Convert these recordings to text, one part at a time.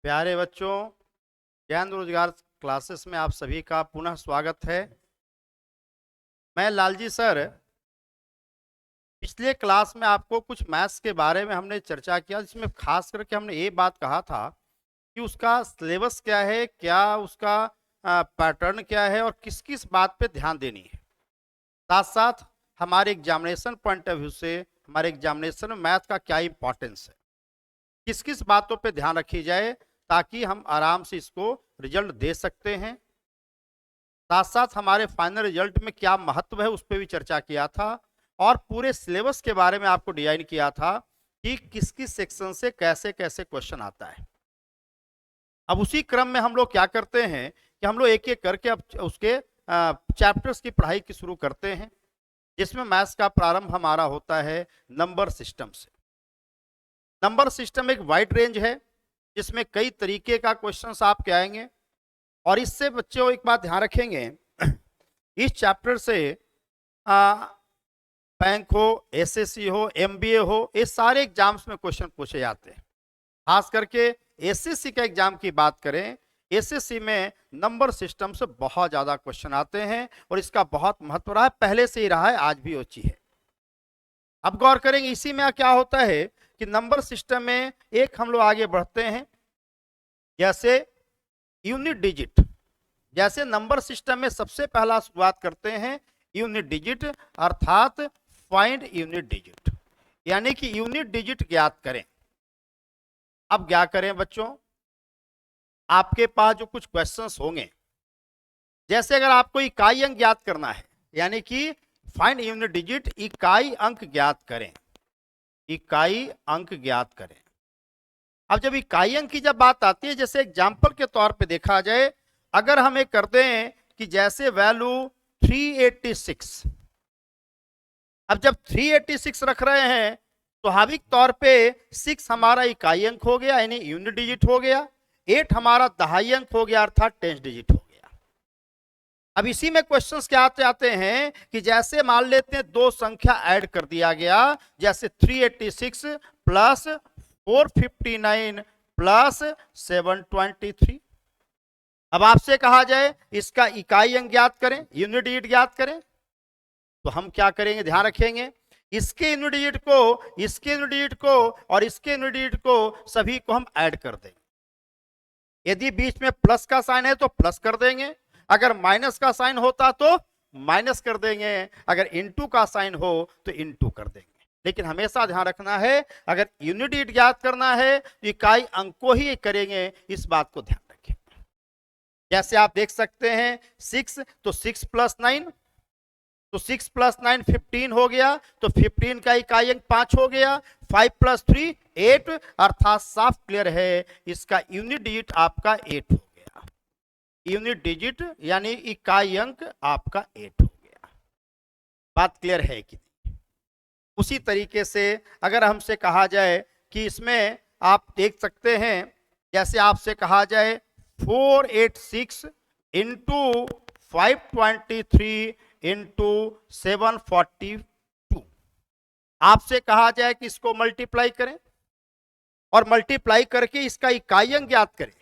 प्यारे बच्चों, ज्ञान रोजगार क्लासेस में आप सभी का पुनः स्वागत है। मैं लालजी सर। पिछले क्लास में आपको कुछ मैथ्स के बारे में हमने चर्चा किया, जिसमें खास करके हमने ये बात कहा था कि उसका सिलेबस क्या है, क्या उसका पैटर्न क्या है और किस किस बात पे ध्यान देनी है। साथ साथ हमारे एग्जामिनेशन पॉइंट ऑफ व्यू से हमारे एग्जामिनेशन में मैथ का क्या इंपॉर्टेंस है, किस किस बातों पे ध्यान रखी जाए ताकि हम आराम से इसको रिजल्ट दे सकते हैं। साथ साथ हमारे फाइनल रिजल्ट में क्या महत्व है उस पर भी चर्चा किया था और पूरे सिलेबस के बारे में आपको डिजाइन किया था कि किस किस सेक्शन से कैसे कैसे क्वेश्चन आता है। अब उसी क्रम में हम लोग क्या करते हैं कि हम लोग एक एक करके अब उसके चैप्टर्स की पढ़ाई की शुरू करते हैं, जिसमें मैथ्स का प्रारंभ हमारा होता है नंबर सिस्टम से। नंबर सिस्टम एक वाइड रेंज है जिसमें कई तरीके का क्वेश्चंस आपके आएंगे और इससे बच्चों एक बात ध्यान रखेंगे, इस चैप्टर से बैंक हो, एसएससी हो, एमबीए हो, ये सारे एग्जाम्स में क्वेश्चन पूछे जाते हैं। खास करके एसएससी का एग्जाम की बात करें, एसएससी में नंबर सिस्टम से बहुत ज्यादा क्वेश्चन आते हैं और इसका बहुत महत्व रहा है, पहले से ही रहा है, आज भी होती है। अब गौर करेंगे इसी में क्या होता है कि नंबर सिस्टम में एक हम लोग आगे बढ़ते हैं, जैसे यूनिट डिजिट। जैसे नंबर सिस्टम में सबसे पहला शुरुआत करते हैं यूनिट डिजिट, अर्थात फाइंड यूनिट डिजिट, यानी कि यूनिट डिजिट ज्ञात करें। अब क्या करें बच्चों, आपके पास जो कुछ क्वेश्चंस होंगे, जैसे अगर आपको इकाई अंक ज्ञात करना है, यानी कि फाइंड यूनिट डिजिट, इकाई अंक ज्ञात करें, इकाई अंक ज्ञात करें। अब जब इकाई अंक की जब बात आती है, जैसे एग्जांपल के तौर पे देखा जाए, अगर हम एक कर दें कि जैसे वैल्यू 386, अब जब 386 रख रहे हैं, स्वाभाविक तौर पे 6 हमारा इकाई अंक हो गया यानी यूनिट डिजिट हो गया, 8 हमारा दहाई अंक हो गया अर्थात टेंस डिजिट हो गया। अब इसी में क्वेश्चंस क्या आते हैं कि जैसे मान लेते हैं दो संख्या ऐड कर दिया गया, जैसे 386 प्लस 459 प्लस 723। अब आपसे कहा जाए इसका इकाई अंक ज्ञात करें, यूनिट डिजिट ज्ञात करें, तो हम क्या करेंगे, ध्यान रखेंगे, इसके यूनिट डिजिट को, इसके यूनिट डिजिट को और इसके यूनिट डिजिट को सभी को हम ऐड कर देंगे। यदि बीच में प्लस का साइन है तो प्लस कर देंगे, अगर माइनस का साइन होता तो माइनस कर देंगे, अगर इनटू का साइन हो तो इनटू कर देंगे। लेकिन हमेशा ध्यान रखना है, अगर यूनिट डिजिट ज्ञात करना है तो इकाई अंक को ही करेंगे, इस बात को ध्यान रखें। जैसे आप देख सकते हैं 6, तो 6 प्लस 9, तो 6 प्लस 9 15 हो गया, तो 15 का इकाई अंक 5 हो गया, 5 प्लस 3 8, अर्थात साफ क्लियर है इसका यूनिट डिजिट आपका 8 हो गया। यूनिट डिजिट यानी इकाई अंक आपका 8 हो गया। बात क्लियर है कि नहीं? उसी तरीके से अगर हमसे कहा जाए कि इसमें आप देख सकते हैं, जैसे आपसे कहा जाए 486 इंटू 523 इंटू 742, आपसे कहा जाए कि इसको मल्टीप्लाई करें और मल्टीप्लाई करके इसका इकाई अंक ज्ञात करें।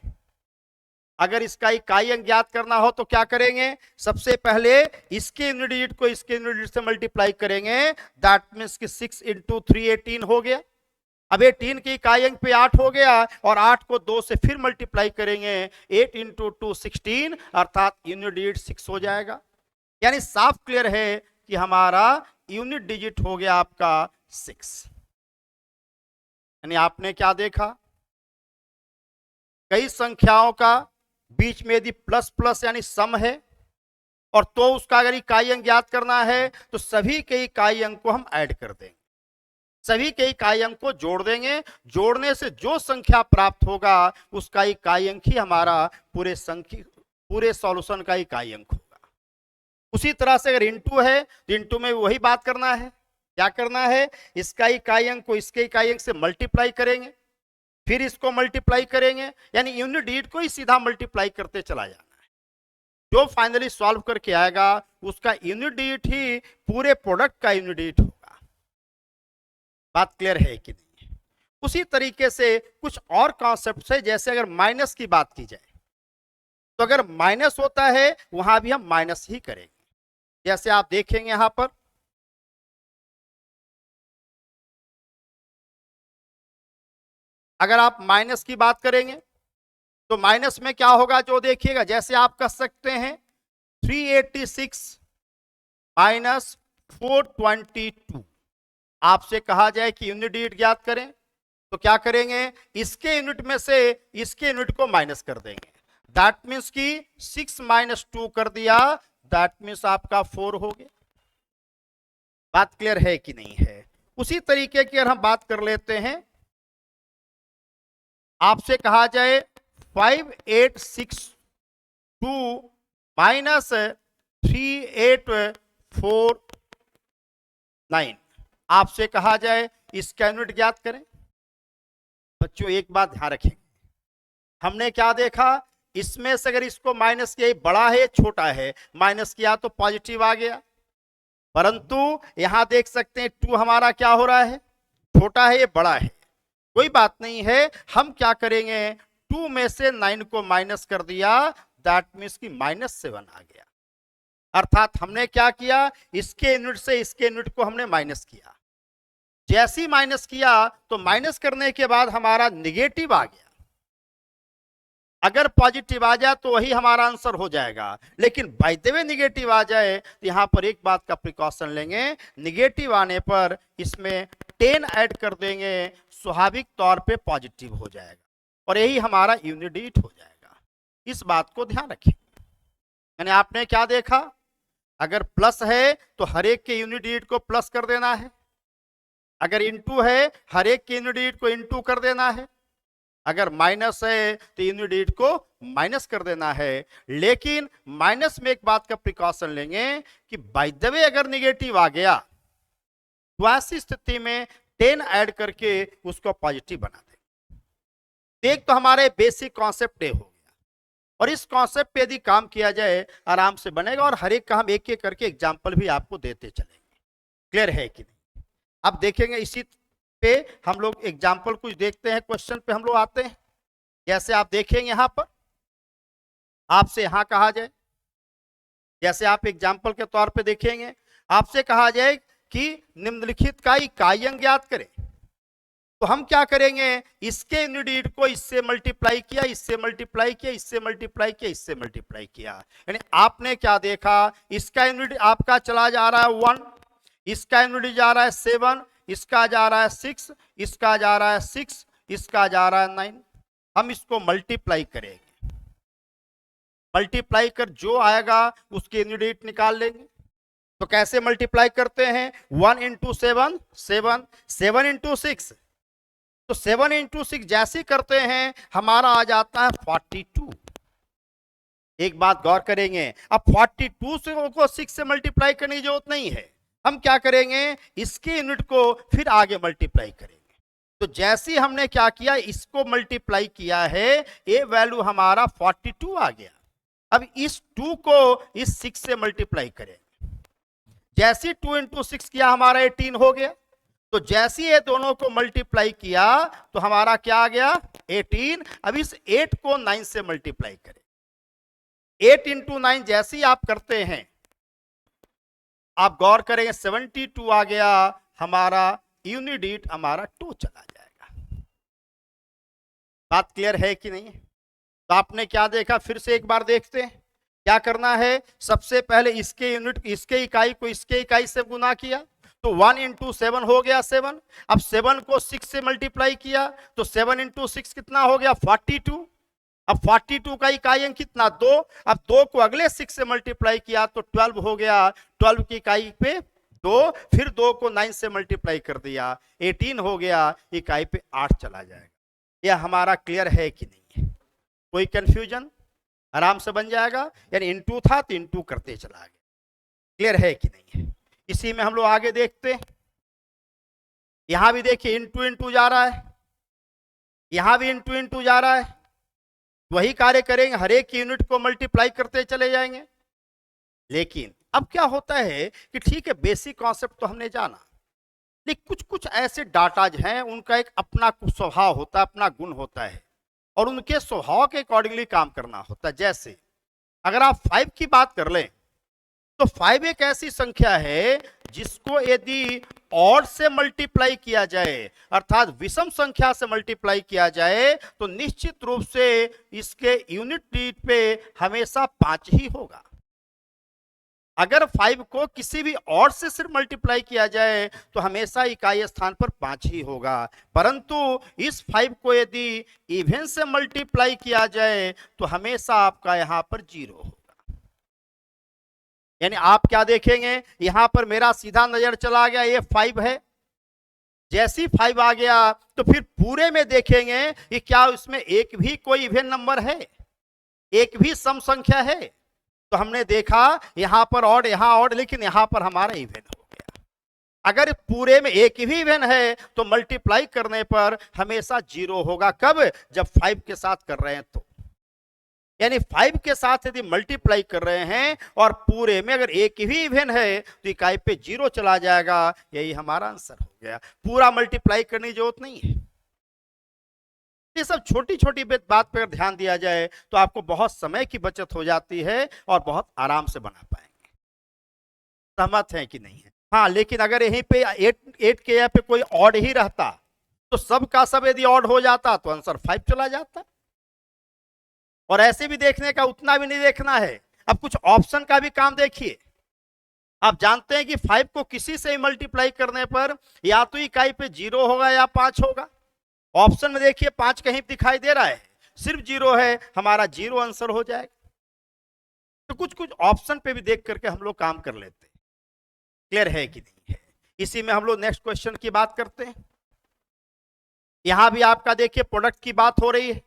अगर इसका इकाई अंक ज्ञात करना हो तो क्या करेंगे, सबसे पहले इसके यूनिट डिजिट को इसके यूनिट डिजिट से मल्टीप्लाई करेंगे, दैट मींस कि 6 इंटू 3 18 हो गया। अब 18 की इकाई अंक पे 8 हो गया और 8 को 2 से फिर मल्टीप्लाई करेंगे, 8 इंटू 2 16, अर्थात यूनिट डिजिट 6 हो जाएगा। यानी साफ क्लियर है कि हमारा यूनिट डिजिट हो गया आपका 6। यानी आपने क्या देखा, कई संख्याओं का बीच में यदि प्लस प्लस यानी सम है और तो उसका अगर इकाई अंक ज्ञात करना है तो सभी के इकाई अंक को हम ऐड कर देंगे, सभी के इकाई अंक को जोड़ देंगे, जोड़ने से जो संख्या प्राप्त होगा उसका इकाई अंक ही हमारा पूरे सॉल्यूशन का इकाई अंक होगा। उसी तरह से अगर इंटू है तो इंटू में वही बात करना है, क्या करना है, इसका इकाई अंक को इसके इकाई अंक से मल्टीप्लाई करेंगे, फिर इसको मल्टीप्लाई करेंगे, यानी यूनिट डिजिट को ही सीधा मल्टीप्लाई करते चला जाना है। जो फाइनली सॉल्व करके आएगा उसका यूनिट डिजिट ही पूरे प्रोडक्ट का यूनिट डिजिट होगा। बात क्लियर है कि नहीं? उसी तरीके से कुछ और कॉन्सेप्ट है, जैसे अगर माइनस की बात की जाए तो अगर माइनस होता है वहां भी हम माइनस ही करेंगे। जैसे आप देखेंगे यहां पर अगर आप माइनस की बात करेंगे तो माइनस में क्या होगा, जो देखिएगा जैसे आप कर सकते हैं 386 माइनस 422। आपसे कहा जाए कि यूनिट डिजिट ज्ञात करें तो क्या करेंगे, इसके यूनिट में से इसके यूनिट को माइनस कर देंगे। दैट मीन्स कि 6 माइनस 2 कर दिया, दैट मीन्स आपका 4 हो गया। बात क्लियर है कि नहीं है? उसी तरीके की अगर हम बात कर लेते हैं, आपसे कहा जाए 5862 माइनस 3849, आपसे कहा जाए इसका यूनिट ज्ञात करें। बच्चों एक बात ध्यान रखें, हमने क्या देखा, इसमें से अगर इसको माइनस किया, बड़ा है छोटा है, माइनस किया तो पॉजिटिव आ गया, परंतु यहां देख सकते हैं 2 हमारा क्या हो रहा है, छोटा है, ये बड़ा है। कोई बात नहीं है, हम क्या करेंगे, 2 में से 9 को माइनस कर दिया, दैट मीन्स की -7 आ गया। अर्थात हमने क्या किया, इसके यूनिट से इसके यूनिट को हमने माइनस किया। जैसे ही माइनस किया तो माइनस करने के बाद हमारा निगेटिव आ गया। अगर पॉजिटिव आ जाए तो वही हमारा आंसर हो जाएगा, लेकिन बाय द वे निगेटिव आ जाए तो यहां पर एक बात का प्रिकॉशन लेंगे, निगेटिव आने पर इसमें 10 ऐड कर देंगे, स्वाभाविक तौर पे पॉजिटिव हो जाएगा और यही हमारा यूनिट डिजिट हो जाएगा। इस बात को ध्यान रखें। यानी आपने क्या देखा, अगर प्लस है तो हर एक के यूनिट डिजिट को प्लस कर देना है, अगर इनटू है हर एक के यूनिट डिजिट को इनटू कर देना है, अगर माइनस है तो यूनिट डिजिट को माइनस कर देना है। लेकिन माइनस में एक बात का प्रिकॉशन लेंगे कि बाय द वे अगर निगेटिव आ गया तो ऐसी स्थिति में 10 ऐड करके उसको पॉजिटिव बना देंगे। एक तो हमारे बेसिक कॉन्सेप्ट ये हो गया, और इस कॉन्सेप्ट पे यदि काम किया जाए आराम से बनेगा, और हर एक का हम एक एक करके एग्जाम्पल भी आपको देते चलेंगे। क्लियर है कि नहीं? अब देखेंगे इसी पे हम लोग एग्जाम्पल कुछ देखते हैं, क्वेश्चन पे हम लोग आते हैं। जैसे आप देखेंगे यहां पर आपसे यहां कहा जाए, जैसे आप एग्जाम्पल के तौर पे देखेंगे, आपसे कहा जाए कि निम्नलिखित का इकाइयां ज्ञात करें, तो हम क्या करेंगे, इसके यूनिट डिजिट को इससे मल्टीप्लाई किया, इससे मल्टीप्लाई किया, इससे मल्टीप्लाई किया, इससे मल्टीप्लाई किया। यानी आपने क्या देखा, इसका यूनिट आपका चला जा रहा है 1, इसका यूनिट जा रहा है 7, इसका जा रहा है 6, इसका जा रहा है 6, इसका जा रहा है 9। हम इसको मल्टीप्लाई करेंगे, मल्टीप्लाई कर जो आएगा उसके यूनिट डिजिट निकाल लेंगे। तो कैसे मल्टीप्लाई करते हैं, 1 इंटू 7 7, 7 इंटू 6, तो 7 इंटू 6 जैसे करते हैं हमारा आ जाता है 42। एक बात गौर करेंगे, अब 42 से को 6 से मल्टीप्लाई करने की जरूरत नहीं है, हम क्या करेंगे, इसके यूनिट को फिर आगे मल्टीप्लाई करेंगे। तो जैसे हमने क्या किया, इसको मल्टीप्लाई किया है, ये वैल्यू हमारा 42 आ गया। अब इस 2 को इस 6 से मल्टीप्लाई करेंगे, जैसे 2 इंटू 6 किया हमारा 18 हो गया। तो जैसे ये दोनों को मल्टीप्लाई किया तो हमारा क्या आ गया, 18। अब इस 8 को 9 से मल्टीप्लाई करें, 8 इंटू 9 जैसे ही आप करते हैं, आप गौर करेंगे 72 आ गया, हमारा यूनिट डिजिट हमारा 2 चला जाएगा। बात क्लियर है कि नहीं? तो आपने क्या देखा, फिर से एक बार देखते हैं क्या करना है। सबसे पहले इसके यूनिट, इसके इकाई को इसके इकाई से गुना किया, तो 1 इंटू 7 हो गया 7। अब 7 को 6 से मल्टीप्लाई किया तो 7 इंटू 6 कितना हो गया, 42। अब 42 का इकाई अंक कितना, 2। अब 2 को अगले 6 से मल्टीप्लाई किया तो 12 हो गया, 12 की इकाई पे 2, फिर 2 को 9 से मल्टीप्लाई कर दिया, 18 हो गया, इकाई पे 8 चला जाएगा। यह हमारा क्लियर है कि नहीं है? कोई कंफ्यूजन? आराम से बन जाएगा। यानी इनटू था तो इनटू करते चला गया। क्लियर है कि नहीं है? इसी में हम लोग आगे देखते हैं, यहां भी देखिए इनटू इनटू जा रहा है, यहां भी इनटू इनटू जा रहा है। वही कार्य करेंगे, हर एक यूनिट को मल्टीप्लाई करते चले जाएंगे। लेकिन अब क्या होता है कि ठीक है, बेसिक कॉन्सेप्ट तो हमने जाना, लेकिन कुछ कुछ ऐसे डाटाज हैं, उनका एक अपना कुछ स्वभाव होता है, अपना गुण होता है, और उनके स्वभाव के अकॉर्डिंगली काम करना होता है। जैसे अगर आप 5 की बात कर लें, तो 5 एक ऐसी संख्या है जिसको यदि ऑड से मल्टीप्लाई किया जाए, अर्थात विषम संख्या से मल्टीप्लाई किया जाए, तो निश्चित रूप से इसके यूनिट डिजिट पे हमेशा 5 ही होगा। अगर 5 को किसी भी ऑड से सिर्फ मल्टीप्लाई किया जाए तो हमेशा इकाई स्थान पर 5 ही होगा, परंतु इस 5 को यदि इवन से मल्टीप्लाई किया जाए तो हमेशा आपका यहां पर 0 होगा। यानी आप क्या देखेंगे, यहां पर मेरा सीधा नजर चला गया, ये 5 है, जैसी 5 आ गया तो फिर पूरे में देखेंगे कि क्या उसमें एक भी कोई इवन नंबर है, एक भी सम संख्या है। तो हमने देखा यहां पर ऑड, यहां ऑड, लेकिन यहां पर हमारा इवन हो गया। अगर पूरे में एक भी इवन है तो मल्टीप्लाई करने पर हमेशा 0 होगा। कब? जब 5 के साथ कर रहे हैं तो, यानी 5 के साथ यदि मल्टीप्लाई कर रहे हैं और पूरे में अगर एक ही इवन है तो इकाई पे 0 चला जाएगा। यही हमारा आंसर हो गया, पूरा मल्टीप्लाई करने की जरूरत नहीं है। ये सब छोटी छोटी बात पर ध्यान दिया जाए तो आपको बहुत समय की बचत हो जाती है और बहुत आराम से बना पाएंगे। सहमत है कि नहीं है? हाँ, लेकिन अगर यहीं पे 8 के यहाँ पे कोई ऑड ही रहता तो सब का सब यदि ऑड हो जाता तो आंसर 5 चला जाता। और ऐसे भी देखने का उतना भी नहीं देखना है, अब कुछ ऑप्शन का भी काम देखिए। आप जानते हैं कि 5 को किसी से मल्टीप्लाई करने पर या तो इकाई पे 0 होगा या 5 होगा। ऑप्शन में देखिए 5 कहीं दिखाई दे रहा है, सिर्फ 0 है, हमारा 0 आंसर हो जाएगा। तो कुछ कुछ ऑप्शन पे भी देख करके हम लोग काम कर लेते हैं। क्लियर है कि नहीं है? इसी में हम लोग नेक्स्ट क्वेश्चन की बात करते हैं। यहां भी आपका देखिए प्रोडक्ट की बात हो रही है,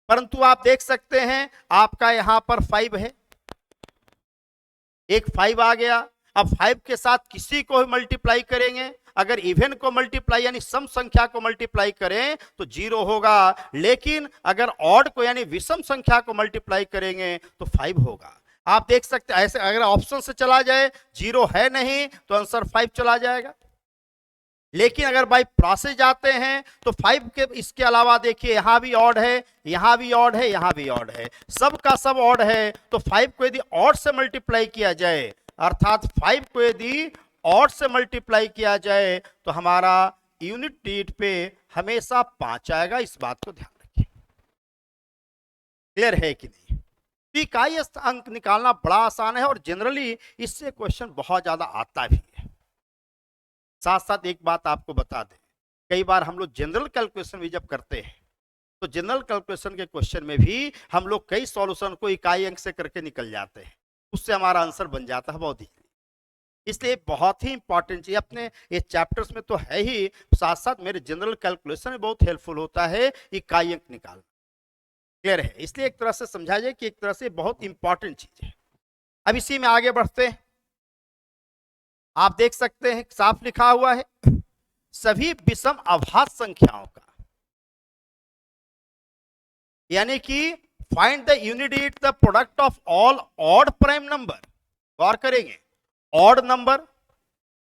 परंतु आप देख सकते हैं आपका यहां पर 5 है, एक 5 आ गया। अब 5 के साथ किसी को भी मल्टीप्लाई करेंगे, अगर इवन को मल्टीप्लाई यानी सम संख्या को मल्टीप्लाई करें तो 0 होगा, लेकिन अगर ऑड को यानी विषम संख्या को मल्टीप्लाई करेंगे तो 5 होगा। आप देख सकते हैं ऐसे अगर ऑप्शन से चला जाए 0 है नहीं तो आंसर 5 चला जाएगा। लेकिन अगर बाई प्रोसेस जाते हैं तो 5 के इसके अलावा देखिए यहां भी ऑड है, यहां भी ऑड है, यहां भी ऑड है, सब का सब ऑड है। तो 5 को यदि ऑड से मल्टीप्लाई किया जाए, अर्थात 5 को यदि ऑड से मल्टीप्लाई किया जाए तो हमारा यूनिट डिजिट पे हमेशा 5 आएगा। इस बात को ध्यान रखिए। क्लियर है कि नहीं? इकाई अंक निकालना बड़ा आसान है और जनरली इससे क्वेश्चन बहुत ज्यादा आता भी है। साथ साथ एक बात आपको बता दें, कई बार हम लोग जनरल कैलकुलेशन भी जब करते हैं तो जनरल कैलकुलेशन के क्वेश्चन में भी हम लोग कई सॉल्यूशन को इकाई अंक से करके निकल जाते हैं, उससे हमारा आंसर बन जाता है बहुत ही। इसलिए बहुत ही इंपॉर्टेंट चीज अपने ये चैप्टर्स में तो है ही, साथ साथ मेरे जनरल कैलकुलेशन में बहुत हेल्पफुल होता है इकाई अंक निकालना। क्लियर है? इसलिए एक तरह से समझा जाए कि एक तरह से बहुत इंपॉर्टेंट चीज है। अब इसी में आगे बढ़ते हैं। आप देख सकते हैं साफ लिखा हुआ है सभी विषम अभाज्य संख्याओं का, यानी कि find the unit digit the product of all odd prime number. गौर करेंगे, ऑड नंबर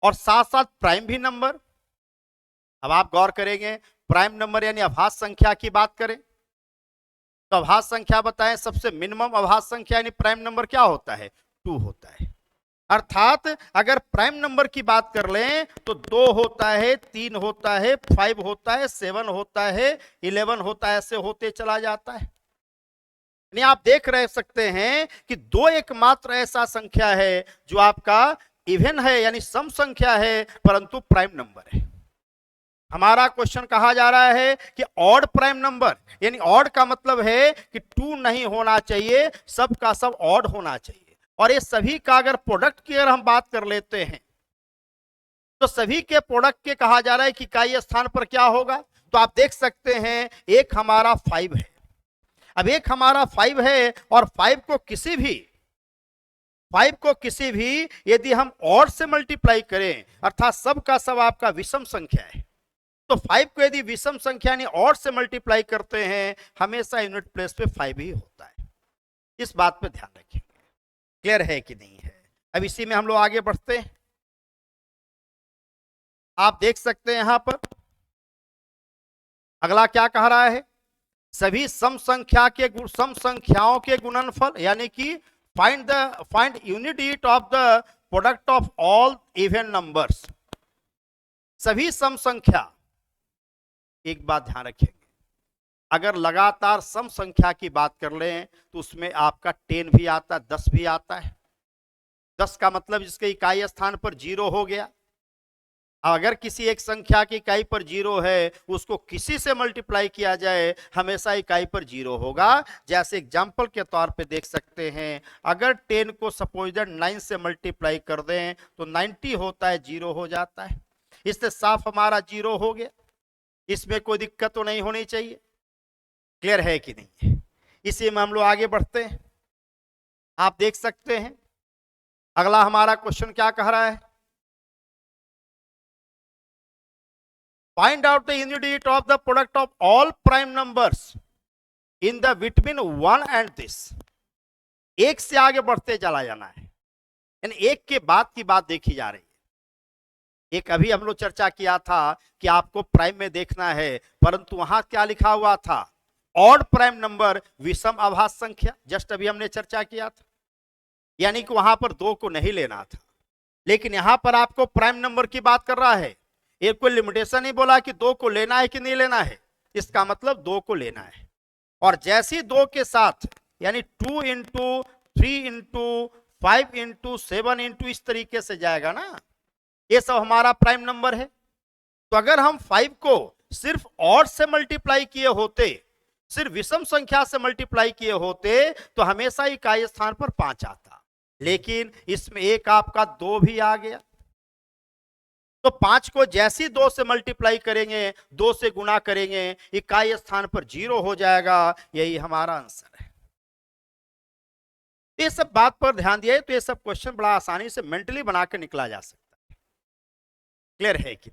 और साथ साथ प्राइम भी नंबर। अब आप गौर करेंगे प्राइम नंबर यानी अभाज्य संख्या की बात करें तो अभाज्य संख्या बताएं, सबसे मिनिमम अभाज्य संख्या यानी प्राइम नंबर क्या होता है? 2 होता है। अर्थात अगर प्राइम नंबर की बात कर लें तो 2 होता है, 3 होता है, 5 होता है, 7 होता है, 11 होता है, ऐसे होते चला जाता है। यानी आप देख रह सकते हैं कि 2 एकमात्र ऐसा संख्या है जो आपका इवन है यानी सम संख्या है, परंतु प्राइम नंबर है। हमारा क्वेश्चन कहा जा रहा है कि ऑड प्राइम नंबर, यानी ऑड का मतलब है कि 2 नहीं होना चाहिए, सब का सब ऑड होना चाहिए। और ये सभी का अगर प्रोडक्ट की अगर हम बात कर लेते हैं तो सभी के प्रोडक्ट के कहा जा रहा है कि इकाई स्थान पर क्या होगा। तो आप देख सकते हैं एक हमारा 5 है, अब एक हमारा 5 है और 5 को किसी भी यदि हम ऑड से मल्टीप्लाई करें, अर्थात सब का सब आपका विषम संख्या है, तो 5 को यदि विषम संख्या यानी ऑड से मल्टीप्लाई करते हैं हमेशा यूनिट प्लेस पे 5 ही होता है। इस बात पे ध्यान रखेंगे। क्लियर है कि नहीं है? अब इसी में हम लोग आगे बढ़ते हैं। आप देख सकते हैं यहां पर अगला क्या कह रहा है, सभी सम संख्याओं के गुणनफल यानी कि find unit of the product of all even numbers. सभी सम संख्या, एक बात ध्यान रखेंगे, अगर लगातार सम संख्या की बात कर लें तो उसमें आपका 10 भी आता है, 10 भी आता है। 10 का मतलब जिसके इकाई स्थान पर 0 हो गया। अगर किसी एक संख्या की इकाई पर 0 है, उसको किसी से मल्टीप्लाई किया जाए हमेशा इकाई पर 0 होगा। जैसे एग्जांपल के तौर पे देख सकते हैं, अगर 10 को सपोज 9 से मल्टीप्लाई कर दें तो 90 होता है, 0 हो जाता है। इससे साफ हमारा 0 हो गया, इसमें कोई दिक्कत तो नहीं होनी चाहिए। क्लियर है कि नहीं? इसी में हम लोग आगे बढ़ते हैं। आप देख सकते हैं अगला हमारा क्वेश्चन क्या कह रहा है, find out the unit of the product of all prime numbers in the between 1 and this. एक से आगे बढ़ते चला जाना है, यानी एक के बाद की बात देखी जा रही है। एक अभी हम लोग चर्चा किया था कि आपको प्राइम में देखना है, परंतु वहां क्या लिखा हुआ था, ऑड प्राइम नंबर विषम अभाज्य संख्या। जस्ट अभी हमने चर्चा किया था, यानी कि वहां पर 2 को नहीं लेना था, लेकिन यहां पर आपको प्राइम नंबर की बात कर रहा है। एक कोई लिमिटेशन नहीं बोला कि 2 को लेना है कि नहीं लेना है, इसका मतलब 2 को लेना है। और जैसे 2 के साथ यानी 2 इंटू 3 इंटू 5 इंटू 7 इंटू इस तरीके से जाएगा ना, ये सब हमारा प्राइम नंबर है। तो अगर हम 5 को सिर्फ ऑड से मल्टीप्लाई किए होते, सिर्फ विषम संख्या से मल्टीप्लाई किए होते तो हमेशा इकाई स्थान पर 5 आता, लेकिन इसमें एक आपका 2 भी आ गया। तो 5 को जैसी 2 से मल्टीप्लाई करेंगे, 2 से गुणा करेंगे, इकाई स्थान पर 0 हो जाएगा। यही हमारा आंसर है। ये सब बात पर ध्यान दिया तो ये सब क्वेश्चन बड़ा आसानी से मेंटली बनाकर निकला जा सकता है। क्लियर है कि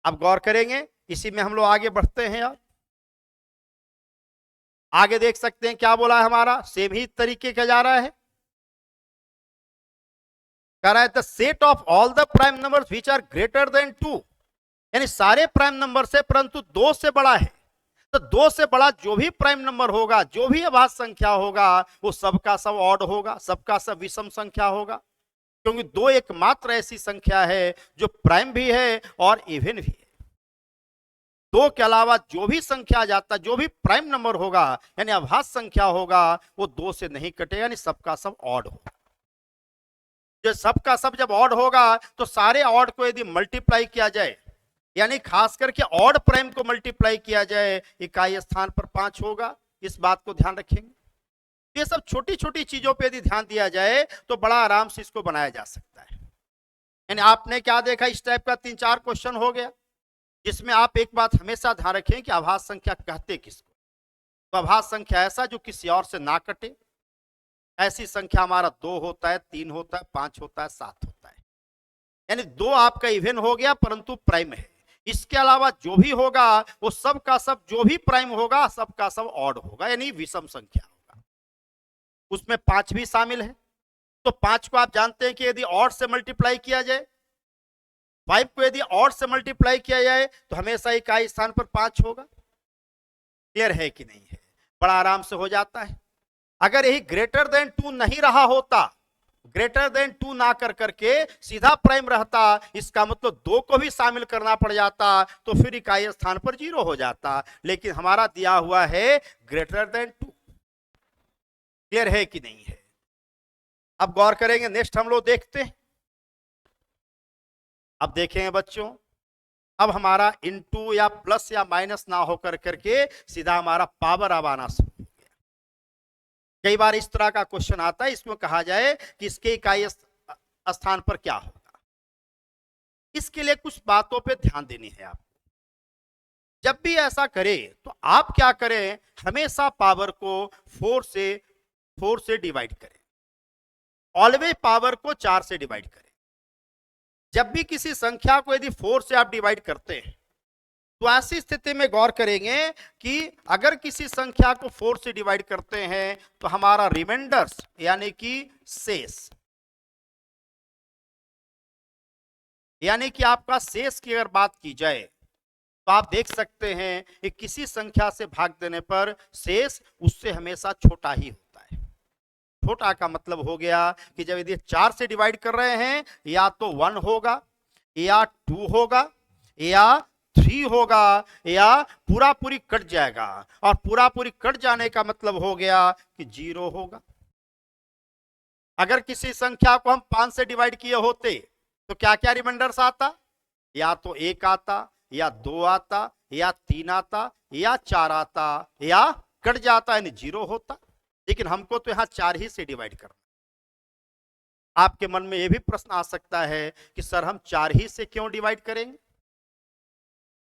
अब गौर करेंगे, इसी में हम लोग आगे बढ़ते हैं। और आगे देख सकते हैं क्या बोला है हमारा, सेम ही तरीके का जा रहा है। कह रहा है the set of all the prime numbers which are greater than 2, यानी सारे प्राइम नंबर से परंतु 2 से बड़ा है। तो 2 से बड़ा जो भी प्राइम नंबर होगा, जो भी अभाज्य संख्या होगा, वो सबका सब ऑड होगा, सबका सब विषम संख्या होगा। क्योंकि 2 एकमात्र ऐसी संख्या है जो प्राइम भी है और इवन भी है। 2 के अलावा जो भी संख्या जाता, जो भी प्राइम नंबर होगा यानी अभाज्य संख्या होगा, वो 2 से नहीं कटेगा, यानी सबका सब ऑड होगा। जो सबका सब जब ऑड होगा तो सारे ऑड को यदि मल्टीप्लाई किया जाए, यानी खास करके ऑड प्राइम को मल्टीप्लाई किया जाए, इकाई स्थान पर 5 होगा। इस बात को ध्यान रखेंगे। ये सब छोटी छोटी चीजों पे यदि ध्यान दिया जाए तो बड़ा आराम से इसको बनाया जा सकता है। यानी आपने क्या देखा, इस टाइप का 3-4 क्वेश्चन हो गया, जिसमें आप एक बात हमेशा ध्यान रखें कि अभाज्य संख्या कहते किसको। तो अभाज्य संख्या ऐसा जो किसी और से ना कटे, ऐसी संख्या हमारा 2 होता है, 3 होता है, 5 होता है, 7 होता है। यानी 2 आपका इवन हो गया परंतु प्राइम है। इसके अलावा जो भी होगा वो सब का सब, जो भी प्राइम होगा सबका सब ऑड होगा, यानी विषम संख्या होगा। उसमें 5 भी शामिल है। तो 5 को आप जानते हैं कि यदि ऑड से मल्टीप्लाई किया जाए, 5 को यदि ऑड से मल्टीप्लाई किया जाए तो हमेशा इकाई स्थान पर 5 होगा। क्लियर है कि नहीं है? बड़ा आराम से हो जाता है। अगर यही ग्रेटर देन 2 नहीं रहा होता, ग्रेटर देन 2 ना कर करके सीधा प्राइम रहता, इसका मतलब 2 को भी शामिल करना पड़ जाता, तो फिर इकाई स्थान पर 0 हो जाता। लेकिन हमारा दिया हुआ है ग्रेटर देन 2। क्लियर है कि नहीं है? अब गौर करेंगे, नेक्स्ट हम लोग देखते हैं। अब देखेंगे बच्चों, अब हमारा इनटू या प्लस या माइनस ना होकर करके सीधा हमारा पावर अब आना शुरू हो गया। कई बार इस तरह का क्वेश्चन आता है, इसमें कहा जाए कि इसके इकाई स्थान पर क्या होगा। इसके लिए कुछ बातों पे ध्यान देनी है आपको। जब भी ऐसा करें तो आप क्या करें, हमेशा पावर को 4 से डिवाइड करें। ऑलवेज पावर को 4 से डिवाइड करें। जब भी किसी संख्या को यदि 4 से आप डिवाइड करते हैं तो ऐसी स्थिति में गौर करेंगे कि अगर किसी संख्या को 4 से डिवाइड करते हैं तो हमारा रिमाइंडर्स यानी कि शेष, यानी कि आपका शेष की अगर बात की जाए तो आप देख सकते हैं कि किसी संख्या से भाग देने पर शेष उससे हमेशा छोटा ही होता है। छोटा का मतलब हो गया कि जब यदि 4 से डिवाइड कर रहे हैं या तो 1 होगा या 2 होगा या 3 होगा या पूरा पूरी कट जाएगा, और पूरा पूरी कट जाने का मतलब हो गया कि 0 होगा। अगर किसी संख्या को हम 5 से डिवाइड किए होते तो क्या क्या रिमाइंडर्स आता? या तो 1 आता या 2 आता या 3 आता या 4 आता या कट जाता यानी 0 होता। लेकिन हमको तो यहां 4 ही से डिवाइड करना। आपके मन में यह भी प्रश्न आ सकता है कि सर हम 4 ही से क्यों डिवाइड करेंगे?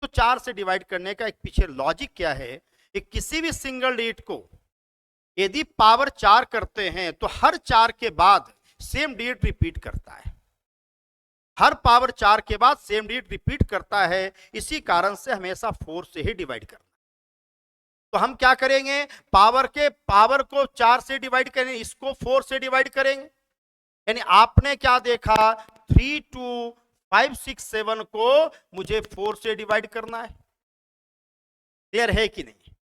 तो 4 से डिवाइड करने का एक पीछे लॉजिक क्या है कि किसी भी सिंगल डिजिट को यदि पावर 4 करते हैं तो हर 4 के बाद सेम डिजिट रिपीट करता है। हर पावर 4 के बाद सेम डिजिट रिपीट करता है, इसी कारण से हमेशा 4 से ही डिवाइड करना। तो हम क्या करेंगे, पावर को 4 से डिवाइड करेंगे, इसको 4 से डिवाइड करेंगे। यानी आपने क्या देखा, 3 2 5 6 7 को मुझे 4 से डिवाइड करना है। क्लियर है कि नहीं?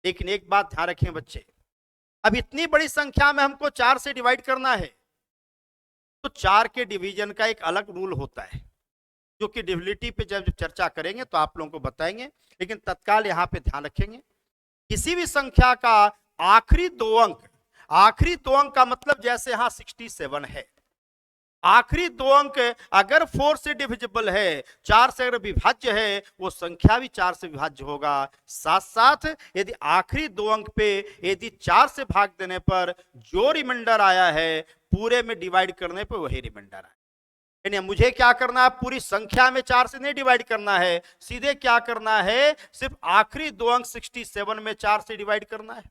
लेकिन एक बात ध्यान रखें बच्चे, अब इतनी बड़ी संख्या में हमको 4 से डिवाइड करना है तो 4 के डिवीजन का एक अलग रूल होता है, जो कि डिविजिबिलिटी पे जब चर्चा करेंगे तो आप लोगों को बताएंगे। लेकिन तत्काल यहां पे ध्यान रखेंगे, किसी भी संख्या का आखिरी दो अंक का मतलब जैसे यहां 67 है, आखिरी दो अंक अगर 4 से डिविजिबल है, 4 से अगर विभाज्य है, वो संख्या भी 4 से विभाज्य होगा। साथ साथ यदि आखिरी दो अंक पे यदि 4 से भाग देने पर जो रिमाइंडर आया है पूरे में डिवाइड करने पर वही रिमाइंडर आया। यानी मुझे क्या करना है, पूरी संख्या में 4 से नहीं डिवाइड करना है, सीधे क्या करना है, सिर्फ आखिरी दो अंक 67 में 4 से डिवाइड करना है।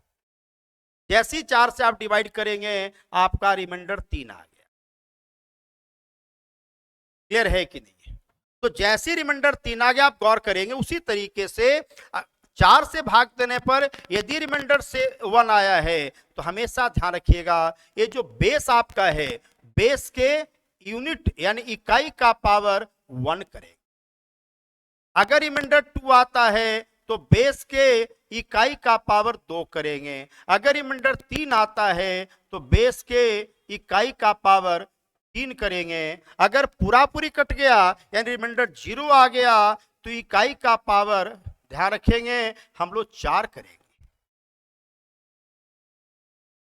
जैसी 4 से आप डिवाइड करेंगे आपका रिमाइंडर 3 आ गया। क्लियर है कि नहीं? तो जैसे रिमाइंडर 3 आ गया, आप गौर करेंगे उसी तरीके से 4 से भाग देने पर यदि रिमाइंडर से 1 आया है तो हमेशा ध्यान रखिएगा ये जो बेस आपका है, बेस के यूनिट यानी इकाई का पावर 1 करेगा। अगर रिमाइंडर 2 आता है तो बेस के इकाई का पावर 2 करेंगे। अगर रिमाइंडर 3 आता है तो बेस के इकाई का पावर 3 करेंगे। अगर पूरा पूरी कट गया यानी रिमाइंडर 0 आ गया तो इकाई का पावर, ध्यान रखेंगे, हम लोग 4 करेंगे।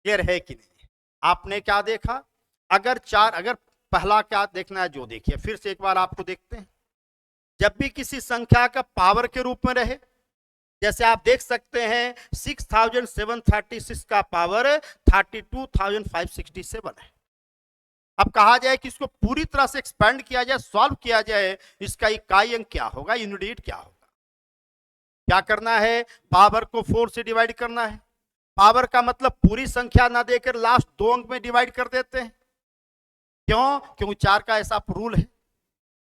क्लियर है कि नहीं? आपने क्या देखा, अगर पहला क्या देखना है जो देखिए, फिर से एक बार आपको देखते हैं। जब भी किसी संख्या का पावर के रूप में रहे, जैसे आप देख सकते हैं 6736 का पावर 32,567 है। अब कहा जाए कि इसको पूरी तरह से एक्सपेंड किया जाए, सॉल्व किया जाए, इसका इकाई अंक क्या होगा, यूनिट क्या होगा? क्या करना है, पावर को 4 से डिवाइड करना है। पावर का मतलब पूरी संख्या ना देकर लास्ट दो अंक में डिवाइड कर देते हैं। क्यों? क्योंकि 4 का ऐसा रूल है।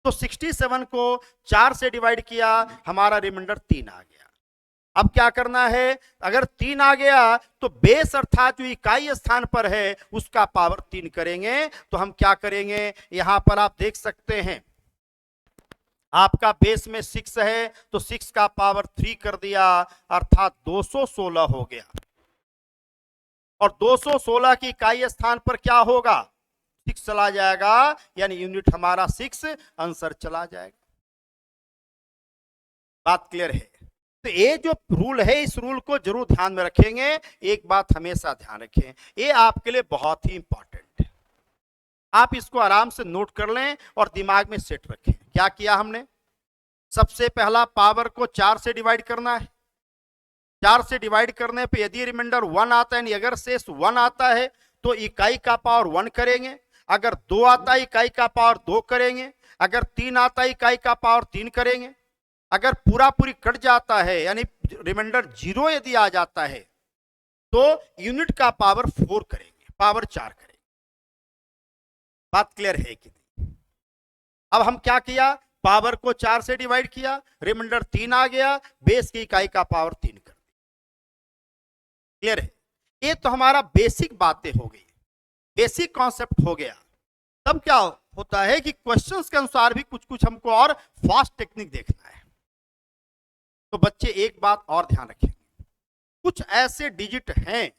तो 67 को 4 से डिवाइड किया, हमारा रिमाइंडर 3 आ गया। अब क्या करना है, अगर 3 आ गया तो बेस अर्थात जो इकाई स्थान पर है उसका पावर 3 करेंगे। तो हम क्या करेंगे, यहां पर आप देख सकते हैं आपका बेस में 6 है तो 6 का पावर 3 कर दिया, अर्थात 216 हो गया। और 216 की इकाई स्थान पर क्या होगा, 6 चला जाएगा, यानी यूनिट हमारा 6, आंसर चला जाएगा। बात क्लियर है? तो ये जो रूल है, इस रूल को जरूर ध्यान में रखेंगे। एक बात हमेशा ध्यान रखें, ये आपके लिए बहुत ही इंपॉर्टेंट है, आप इसको आराम से नोट कर लें और दिमाग में सेट रखें। क्या किया हमने, सबसे पहला पावर को 4 से डिवाइड करना है। 4 से डिवाइड करने पे यदि रिमाइंडर 1 आता है, अगर शेष 1 आता है तो इकाई का पावर 1 करेंगे। अगर 2 आता है इकाई का पावर 2 करेंगे। अगर 3 आता है इकाई का पावर 3 करेंगे। अगर पूरा पूरी कट जाता है यानी रिमाइंडर 0 यदि आ जाता है तो यूनिट का पावर 4 करेंगे, पावर 4 करेंगे। बात क्लियर है कि नहीं? अब हम क्या किया, पावर को 4 से डिवाइड किया, रिमाइंडर 3 आ गया, बेस की इकाई का पावर 3 कर दिया। क्लियर है? ये तो हमारा बेसिक बातें हो गई, बेसिक कॉन्सेप्ट हो गया। तब क्या होता है कि क्वेश्चंस के अनुसार भी कुछ कुछ हमको और फास्ट टेक्निक देखना है। तो बच्चे एक बात और ध्यान रखेंगे, कुछ ऐसे डिजिट हैं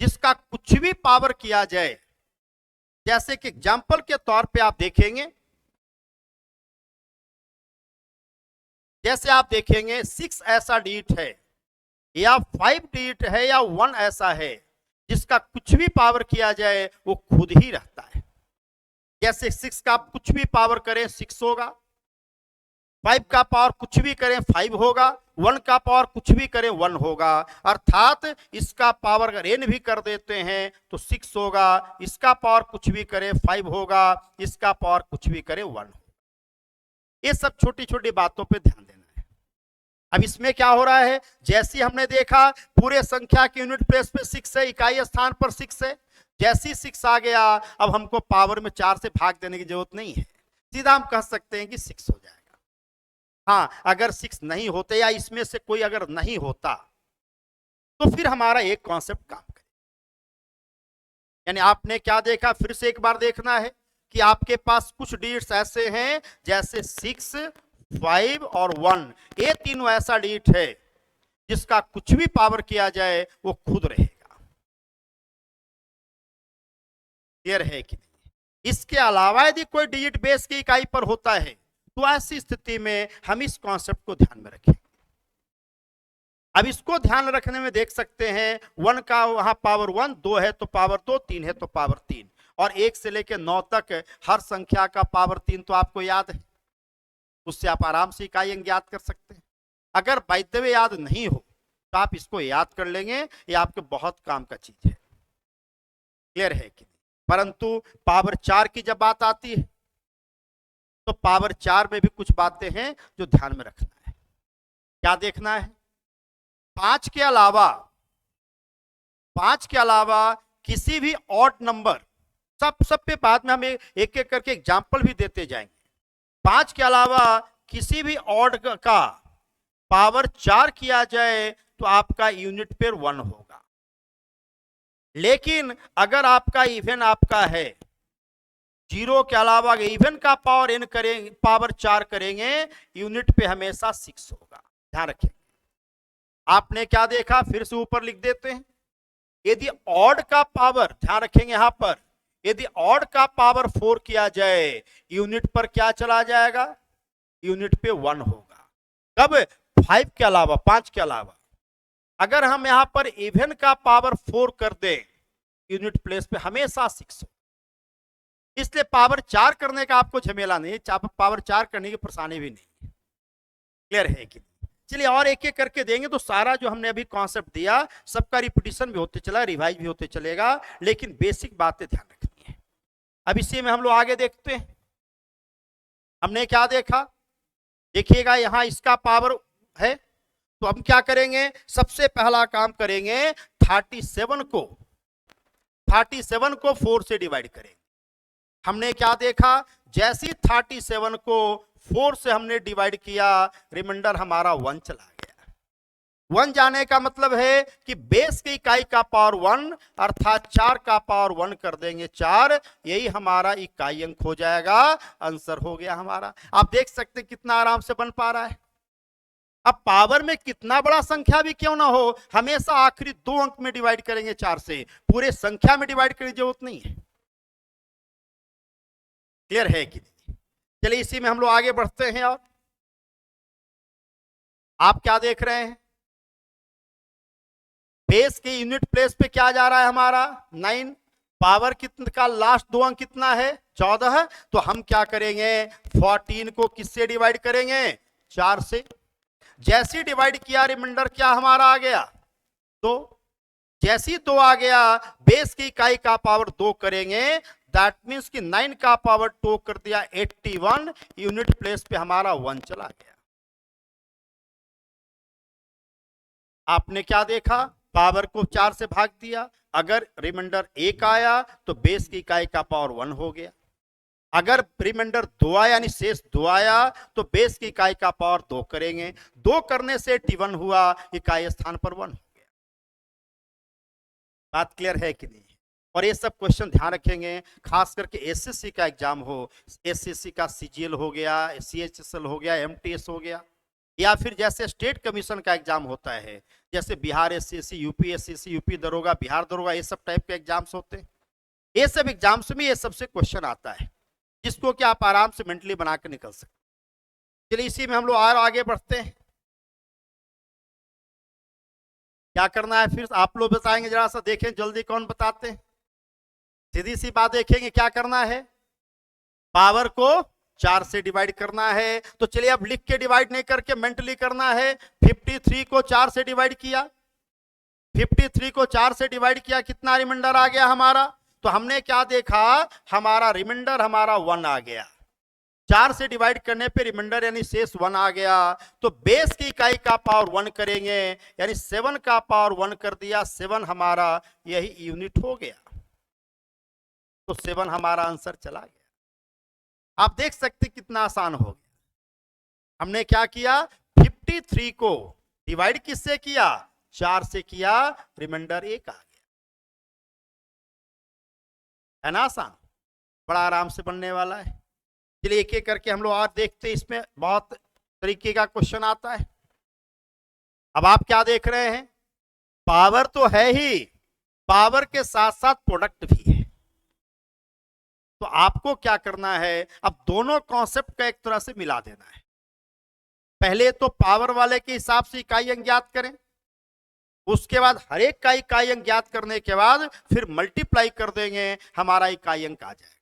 जिसका कुछ भी पावर किया जाए, जैसे कि एग्जाम्पल के तौर पे आप देखेंगे, जैसे आप देखेंगे 6 ऐसा डिजिट है या 5 डिजिट है या 1 ऐसा है जिसका कुछ भी पावर किया जाए वो खुद ही रहता है। जैसे 6 का आप कुछ भी पावर करें 6 होगा, 5 का पावर कुछ भी करें 5 होगा, 1 का पावर कुछ भी करें 1 होगा। अर्थात इसका पावर अगर n भी कर देते हैं तो 6 होगा, इसका पावर कुछ भी करें 5 होगा, इसका पावर कुछ भी करें 1 होगा। ये सब छोटी छोटी बातों पे ध्यान देना है। अब इसमें क्या हो रहा है, जैसे हमने देखा पूरे संख्या की यूनिट प्लेस पे 6 है, इकाई स्थान पर 6 है, जैसी 6 आ गया अब हमको पावर में 4 से भाग देने की जरूरत नहीं है, सीधा हम कह सकते हैं कि 6 हो जाएगा। हाँ, अगर 6 नहीं होते या इसमें से कोई अगर नहीं होता तो फिर हमारा एक कॉन्सेप्ट काम करे। यानी आपने क्या देखा, फिर से एक बार देखना है कि आपके पास कुछ डिजिट्स ऐसे हैं जैसे 6, 5 और 1, ये तीनों ऐसा डिजिट है जिसका कुछ भी पावर किया जाए वो खुद रहेगा। क्लियर है कि नहीं? इसके अलावा यदि कोई डिजिट बेस की इकाई पर होता है तो ऐसी स्थिति में हम इस कॉन्सेप्ट को ध्यान में रखेंगे। अब इसको ध्यान रखने में देख सकते हैं 1 का वहां पावर 1, 2 है तो पावर 2, 3 है तो पावर 3, और 1 से लेकर 9 तक हर संख्या का पावर 3 तो आपको याद है, उससे आप आराम से इकाई अंक याद कर सकते हैं। अगर बाय द वे याद नहीं हो तो आप इसको याद कर लेंगे, ये आपके बहुत काम का चीज है। क्लियर है कि नहीं? परंतु पावर 4 की जब बात आती है तो पावर 4 में भी कुछ बातें हैं जो ध्यान में रखना है। क्या देखना है, 5 के अलावा किसी भी ऑड नंबर, सब पे बाद में हम एक एक करके एग्जाम्पल भी देते जाएंगे। 5 के अलावा किसी भी ऑड का पावर 4 किया जाए तो आपका यूनिट पेयर 1 होगा। लेकिन अगर आपका इवन आपका है 0 के अलावा इवन का पावर n करेंगे, पावर 4 करेंगे, यूनिट पे हमेशा 6 होगा। ध्यान रखें। आपने क्या देखा, फिर से ऊपर लिख देते हैं, यदि ऑड का पावर, ध्यान रखेंगे यहां पर, यदि ऑड का पावर 4 किया जाए यूनिट पर क्या चला जाएगा, यूनिट पे 1 होगा। कब, 5 के अलावा, 5 के अलावा। अगर हम यहां पर इवन का पावर 4 कर दें यूनिट प्लेस पे हमेशा 6 हो। इसलिए पावर 4 करने का आपको झमेला नहीं, पावर 4 करने की परेशानी भी नहीं है। क्लियर है कि नहीं? चलिए और एक एक करके देंगे तो सारा जो हमने अभी कॉन्सेप्ट दिया सबका रिपीटिशन भी होते चला, रिवाइज भी होते चलेगा, लेकिन बेसिक बातें ध्यान रखनी है। अब इसी में हम लोग आगे देखते हैं। हमने क्या देखा, देखिएगा यहां इसका पावर है तो हम क्या करेंगे, सबसे पहला काम करेंगे 37 को 4 से डिवाइड करेंगे। हमने क्या देखा, जैसे 37 को 4 से हमने डिवाइड किया, रिमाइंडर हमारा 1 चला गया। 1 जाने का मतलब है कि बेस की इकाई का पावर 1, अर्थात 4 का पावर 1 कर देंगे 4, यही हमारा इकाई अंक हो जाएगा। आंसर हो गया हमारा। आप देख सकते हैं कितना आराम से बन पा रहा है। अब पावर में कितना बड़ा संख्या भी क्यों ना हो, हमेशा आखिरी 2 अंक में डिवाइड करेंगे 4 से, पूरे संख्या में डिवाइड करने की जरूरत नहीं है। क्लियर है कि नहीं? चलिए इसी में हम लोग आगे बढ़ते हैं। और आप क्या देख रहे हैं, बेस के यूनिट प्लेस पे क्या जा रहा है हमारा 9, पावर कितना का लास्ट 2 अंक कितना है 14, तो हम क्या करेंगे 14 को किससे डिवाइड करेंगे, 4 से। जैसे डिवाइड किया रिमाइंडर क्या हमारा आ गया 2, जैसी 2 आ गया बेस की इकाई का पावर 2 करेंगे, दैट मीन्स कि 9 का पावर 2 कर दिया 81, यूनिट प्लेस पे हमारा 1 चला गया। आपने क्या देखा, पावर को 4 से भाग दिया, अगर रिमाइंडर 1 आया तो बेस की इकाई का पावर 1 हो गया। अगर रिमाइंडर 2 आया यानी शेष 2 आया तो बेस की इकाई का पावर 2 करेंगे, 2 करने से 81 हुआ, इकाई स्थान पर 1 हो गया। बात क्लियर है कि नहीं? और ये सब क्वेश्चन ध्यान रखेंगे, खास करके एसएससी का एग्जाम हो, एसएससी का सीजीएल हो गया, सीएचएसएल हो गया, एमटीएस हो गया, या फिर जैसे स्टेट कमीशन का एग्जाम होता है, जैसे Bihar SSC, UP SSC, UP दरोगा, बिहार दरोगा, ये सब टाइप के एग्जाम्स होते हैं। ये सब एग्जाम्स में ये सबसे क्वेश्चन आता है, जिसको कि आप आराम से मेंटली बना के निकल सकते। चलिए इसी में हम लोग और आगे बढ़ते हैं। क्या करना है फिर आप लोग बताएंगे, जरा सा देखें जल्दी कौन बताते हैं। सीधी सी बात देखेंगे, क्या करना है, पावर को 4 से डिवाइड करना है। तो चलिए अब लिख के डिवाइड नहीं करके मेंटली करना है। 53 को 4 से डिवाइड किया, 53 को 4 से डिवाइड किया, कितना रिमाइंडर आ गया हमारा? तो हमने क्या देखा, हमारा रिमाइंडर हमारा 1 आ गया। 4 से डिवाइड करने पे रिमाइंडर यानी शेष 1 आ गया। तो बेस की इकाई का पावर 1 करेंगे, यानी 7 का पावर 1 कर दिया, 7 हमारा यही यूनिट हो गया। तो 7 हमारा आंसर चला गया। आप देख सकते कितना आसान हो गया। हमने क्या किया, 53 को डिवाइड किससे किया, 4 से किया, रिमाइंडर 1 आ गया। है ना आसान, बड़ा आराम से बनने वाला है। चलिए एक एक करके हम लोग और देखते हैं। इसमें बहुत तरीके का क्वेश्चन आता है। अब आप क्या देख रहे हैं, पावर तो है ही, पावर के साथ साथ प्रोडक्ट भी है। तो आपको क्या करना है, अब दोनों कॉन्सेप्ट का एक तरह से मिला देना है। पहले तो पावर वाले के हिसाब से इकाई अंक ज्ञात करें, उसके बाद हर एक का इकाई अंक ज्ञात करने के बाद फिर मल्टीप्लाई कर देंगे, हमारा इकाई अंक आ जाएगा।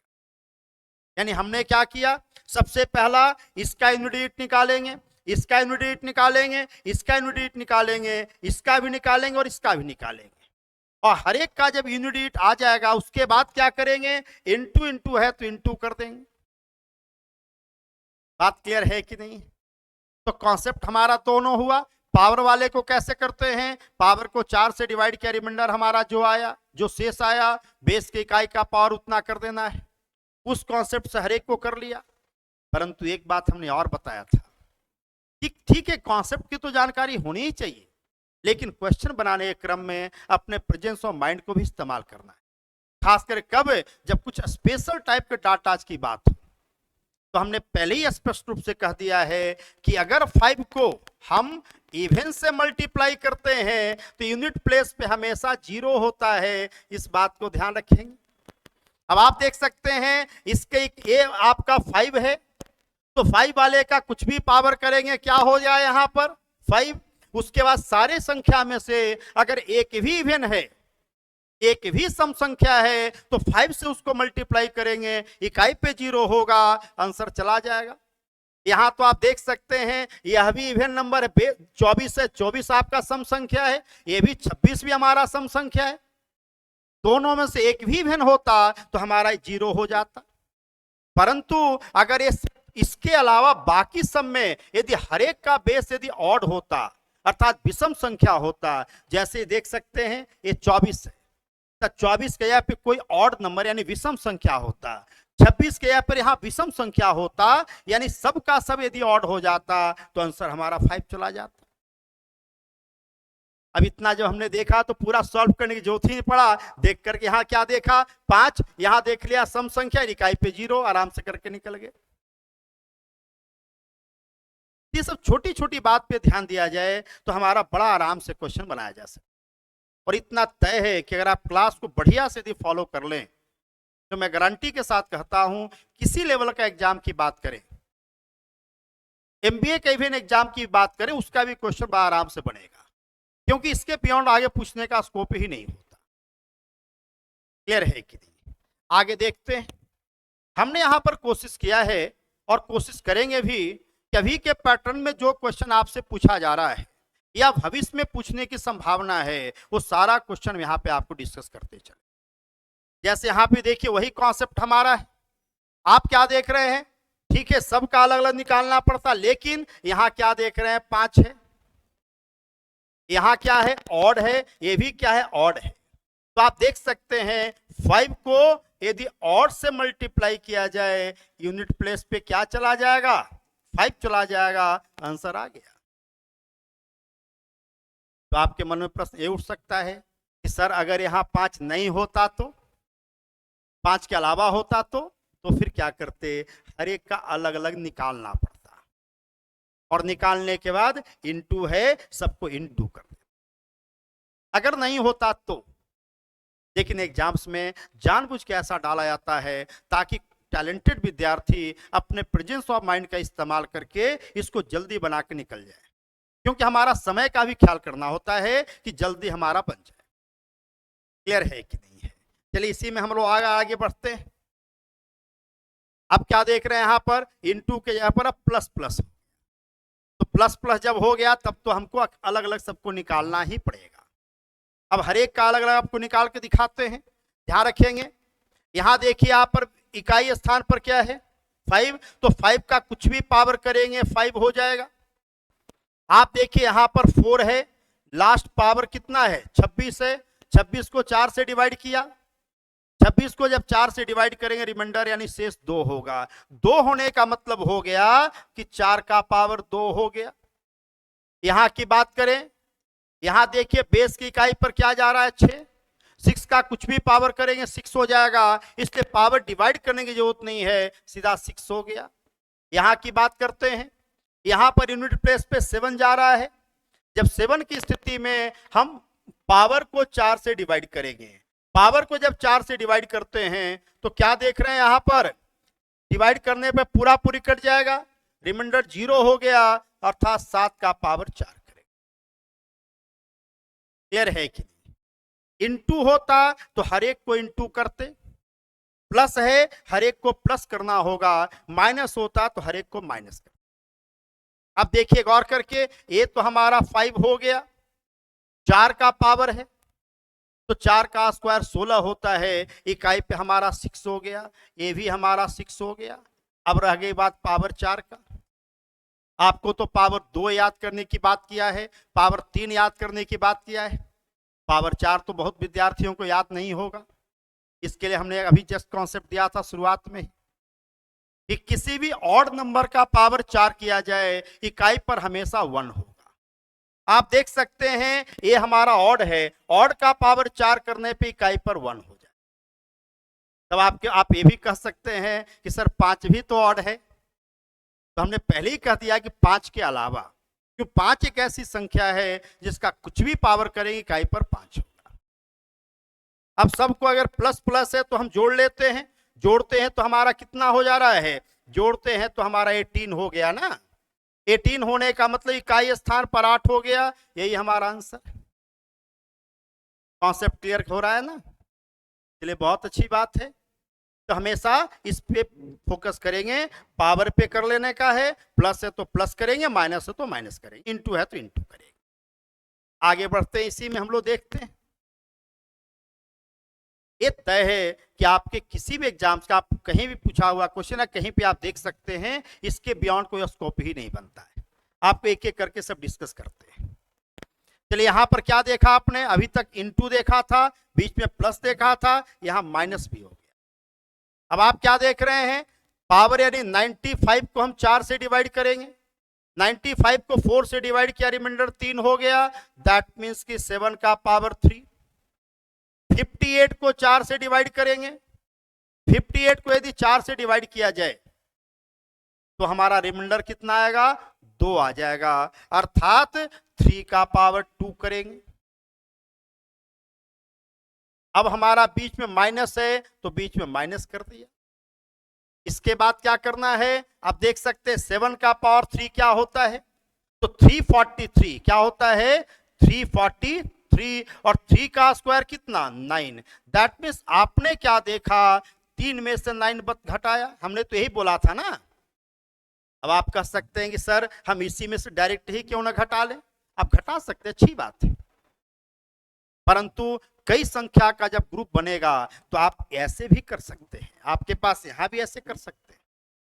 यानी हमने क्या किया, सबसे पहला इसका यूनिट निकालेंगे, इसका यूनिट निकालेंगे, इसका यूनिट निकालेंगे, इसका भी निकालेंगे और इसका भी निकालेंगे। और हर एक का जब यूनिट आ जाएगा उसके बाद क्या करेंगे, इंटू इंटू है तो इंटू कर देंगे। बात क्लियर है कि नहीं? तो कॉन्सेप्ट हमारा दोनों हुआ। पावर वाले को कैसे करते हैं, पावर को 4 से डिवाइड किया, रिमाइंडर हमारा जो आया, जो शेष आया, बेस की इकाई का पावर उतना कर देना है। उस कॉन्सेप्ट से हर एक को कर लिया। परंतु एक बात हमने और बताया था कि ठीक है, कॉन्सेप्ट की तो जानकारी होनी ही चाहिए, लेकिन क्वेश्चन बनाने के क्रम में अपने प्रेजेंस ऑफ माइंड को भी इस्तेमाल करना है। खासकर कब, जब कुछ स्पेशल टाइप के डाटा की बात हो। तो हमने पहले ही स्पष्ट रूप से कह दिया है कि अगर 5 को हम इवन से मल्टीप्लाई करते हैं तो यूनिट प्लेस पे हमेशा 0 होता है। इस बात को ध्यान रखेंगे। अब आप देख सकते हैं इसके ये आपका 5 है, तो 5 वाले का कुछ भी पावर करेंगे क्या हो जाए यहां पर 5। उसके बाद सारे संख्या में से अगर एक भी इवन है, एक भी सम संख्या है, तो 5 से उसको मल्टीप्लाई करेंगे, इकाई पे 0 होगा, आंसर चला जाएगा। यहां तो आप देख सकते हैं यह भी इवन नंबर है, 24 है, 24 आपका सम संख्या है, ये भी 26 भी हमारा सम संख्या है। दोनों में से एक भी इवन होता तो हमारा 0 हो जाता। परंतु अगर ये इसके अलावा बाकी सब में यदि हर एक का बेस यदि ऑड होता, अर्थात विषम संख्या होता, जैसे देख सकते हैं ये 24 है, तो 24 के यहाँ पे कोई ऑड नंबर यानी विषम संख्या होता, 26 के यहाँ पर यहाँ विषम संख्या होता, यानी सब का सब यदि ऑड हो जाता तो आंसर हमारा 5 चला जाता। अब इतना जब हमने देखा तो पूरा सॉल्व करने की जरूरत ही नहीं पड़ा। देख करके यहाँ क्या देखा, 5, यहाँ देख लिया सम संख्या, इकाई पे 0, आराम से करके निकल गए। ये सब छोटी छोटी बात पे ध्यान दिया जाए तो हमारा बड़ा आराम से क्वेश्चन बनाया जा सकता। और इतना तय है कि अगर आप क्लास को बढ़िया से यदि फॉलो कर लें तो मैं गारंटी के साथ कहता हूं, किसी लेवल का एग्जाम की बात करें, एमबीए का इवन एग्जाम की बात करें, उसका भी क्वेश्चन बड़ा आराम से बनेगा, क्योंकि इसके बियॉन्ड आगे पूछने का स्कोप ही नहीं होता। क्लियर है कि नहीं? आगे देखते हैं। हमने यहां पर कोशिश किया है और कोशिश करेंगे भी कि अभी के पैटर्न में जो क्वेश्चन आपसे पूछा जा रहा है या भविष्य में पूछने की संभावना है, वो सारा क्वेश्चन यहां पे आपको डिस्कस करते चले। जैसे यहां पे देखिए वही कॉन्सेप्ट हमारा है। आप क्या देख रहे हैं, ठीक है, सबका अलग अलग निकालना पड़ता, लेकिन यहां क्या देख रहे हैं, 5 है, यहां क्या है, ऑड है, ये भी क्या है, ऑड है। तो आप देख सकते हैं 5 को यदि ऑड से मल्टीप्लाई किया जाए, यूनिट प्लेस पे क्या चला जाएगा, 5 चला जाएगा, आंसर आ गया। तो आपके मन में प्रश्न ये उठ सकता है कि सर अगर यहां 5 नहीं होता तो 5 के अलावा होता तो फिर क्या करते, हर एक का अलग अलग निकालना पड़ता, और निकालने के बाद इनटू है सबको इनटू कर देते, अगर नहीं होता तो। लेकिन एग्जाम्स में जानबूझ के ऐसा डाला जाता है ताकि टैलेंटेड विद्यार्थी अपने प्रेजेंस ऑफ माइंड का इस्तेमाल करके इसको जल्दी बना के निकल जाए, क्योंकि हमारा समय का भी ख्याल करना होता है कि जल्दी हमारा बन जाए। क्लियर है कि नहीं है? चलिए इसी में हम लोग आगे बढ़ते हैं। अब क्या देख रहे हैं यहां पर, इनटू के जगह पर अब प्लस प्लस, तो प्लस प्लस जब हो गया तब तो हमको अलग अलग सबको निकालना ही पड़ेगा। अब हर एक का अलग अलग आपको निकाल के दिखाते हैं, ध्यान रखेंगे। यहां देखिए यहां पर इकाई स्थान पर क्या है 5, तो 5 का कुछ भी पावर करेंगे 5 हो जाएगा। आप देखिए यहां पर 4 है, लास्ट पावर कितना है 26 है, 26 को 4 से डिवाइड किया, 26 को जब 4 से डिवाइड करेंगे रिमाइंडर यानी शेष 2 होगा। 2 होने का मतलब हो गया कि 4 का पावर 2 हो गया। यहां की बात करें, यहां देखिए बेस की इकाई पर क्या जा रहा है 6, 6 का कुछ भी पावर करेंगे 6 हो जाएगा, इसलिए पावर डिवाइड करने की जरूरत नहीं है, सीधा 6 हो गया। यहां की बात करते हैं, यहां पर यूनिट प्लेस पे 7 जा रहा है, जब 7 की स्थिति में हम पावर को 4 से डिवाइड करेंगे, पावर को जब 4 से डिवाइड करते हैं तो क्या देख रहे हैं यहां पर डिवाइड करने पे पूरा पूरी कट जाएगा, रिमाइंडर 0 हो गया, अर्थात 7 का पावर 4 करेगा। क्लियर है कि नहीं? इनटू होता तो हर एक को इनटू करते, प्लस है हर एक को प्लस करना होगा, माइनस होता तो हर एक को माइनस करना। अब देखिए गौर करके, ये तो हमारा 5 हो गया, 4 का पावर है तो 4 का स्क्वायर 16 होता है, इकाई पे हमारा 6 हो गया, ये भी हमारा 6 हो गया। अब रह गई बात पावर 4 का। आपको तो पावर 2 याद करने की बात किया है, पावर 3 याद करने की बात किया है, पावर 4 तो बहुत विद्यार्थियों को याद नहीं होगा। इसके लिए हमने अभी जस्ट कॉन्सेप्ट दिया था शुरुआत में कि किसी भी ऑड नंबर का पावर 4 किया जाए इकाई पर हमेशा 1 होगा। आप देख सकते हैं ये हमारा ऑड है, ऑड का पावर 4 करने पे इकाई पर 1 हो जाए। तब आप ये भी कह सकते हैं कि सर 5 भी तो ऑड है, तो हमने पहले ही कह दिया कि 5 के अलावा, क्यों 5 एक ऐसी संख्या है जिसका कुछ भी पावर करेंगे इकाई पर 5 होगा। अब सबको अगर प्लस प्लस है तो हम जोड़ लेते हैं, जोड़ते हैं तो हमारा कितना हो जा रहा है, जोड़ते हैं तो हमारा 18 हो गया ना, 18 होने का मतलब इकाई स्थान पर 8 हो गया, यही हमारा आंसर। कॉन्सेप्ट क्लियर हो रहा है ना? चलिए बहुत अच्छी बात है। तो हमेशा इस पे फोकस करेंगे, पावर पे कर लेने का है, प्लस है तो प्लस करेंगे, माइनस है तो माइनस करेंगे, इनटू है तो इनटू करेंगे। आगे बढ़ते हैं, इसी में हम लोग देखते हैं। ये तय है कि आपके किसी भी एग्जाम्स का आप कहीं भी पूछा हुआ क्वेश्चन है कहीं पे आप देख सकते हैं, इसके बियॉन्ड कोई स्कोप ही नहीं बनता है। आपको एक एक करके सब डिस्कस करते हैं। चलिए यहां पर क्या देखा आपने, अभी तक इनटू देखा था, बीच में प्लस देखा था, यहां माइनस भी हो गया। अब आप क्या देख रहे हैं, पावर यानी 95 को हम 4 से डिवाइड करेंगे, 95 को 4 से डिवाइड किया, रिमाइंडर 3 हो गया, दैट मीन्स कि 7 का पावर 3। 58 को 4 से डिवाइड करेंगे, 58 को यदि 4 से डिवाइड किया जाए तो हमारा रिमाइंडर कितना आएगा, 2 आ जाएगा, अर्थात 3 का पावर 2 करेंगे। अब हमारा बीच में माइनस है तो बीच में माइनस कर दिया। इसके बाद क्या करना है, आप देख सकते हैं 7 का पावर 3 क्या होता है, तो 343 क्या होता है, 343, और 3 का स्क्वायर कितना 9। दैट मीन्स आपने क्या देखा, 3 में से 9 घटाया, हमने तो यही बोला था ना। अब आप कह सकते हैं कि सर हम इसी में से डायरेक्ट ही क्यों ना घटा लें, आप घटा सकते हैं, अच्छी बात है, परंतु कई संख्या का जब ग्रुप बनेगा तो आप ऐसे भी कर सकते हैं, आपके पास यहां भी ऐसे कर सकते हैं।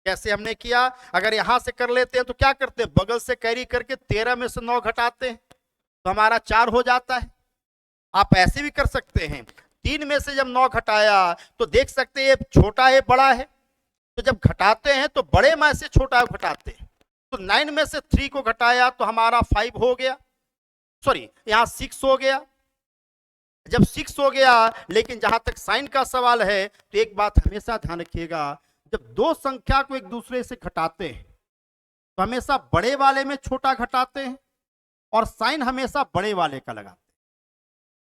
कैसे हमने किया, अगर यहां से कर लेते हैं तो क्या करते हैं, बगल से कैरी करके 13 में से 9 घटाते हैं तो हमारा 4 हो जाता है। आप ऐसे भी कर सकते हैं, 3 में से जब 9 घटाया तो देख सकते हैं ये छोटा है बड़ा है, तो जब घटाते हैं तो बड़े में से छोटा घटाते हैं, तो 9 में से 3 को घटाया तो हमारा 5 हो गया, सॉरी यहां 6 हो गया, जब 6 हो गया, लेकिन जहां तक साइन का सवाल है तो एक बात हमेशा ध्यान रखिएगा, जब दो संख्या को एक दूसरे से घटाते हैं तो हमेशा बड़े वाले में छोटा घटाते हैं और साइन हमेशा बड़े वाले का लगाते हैं।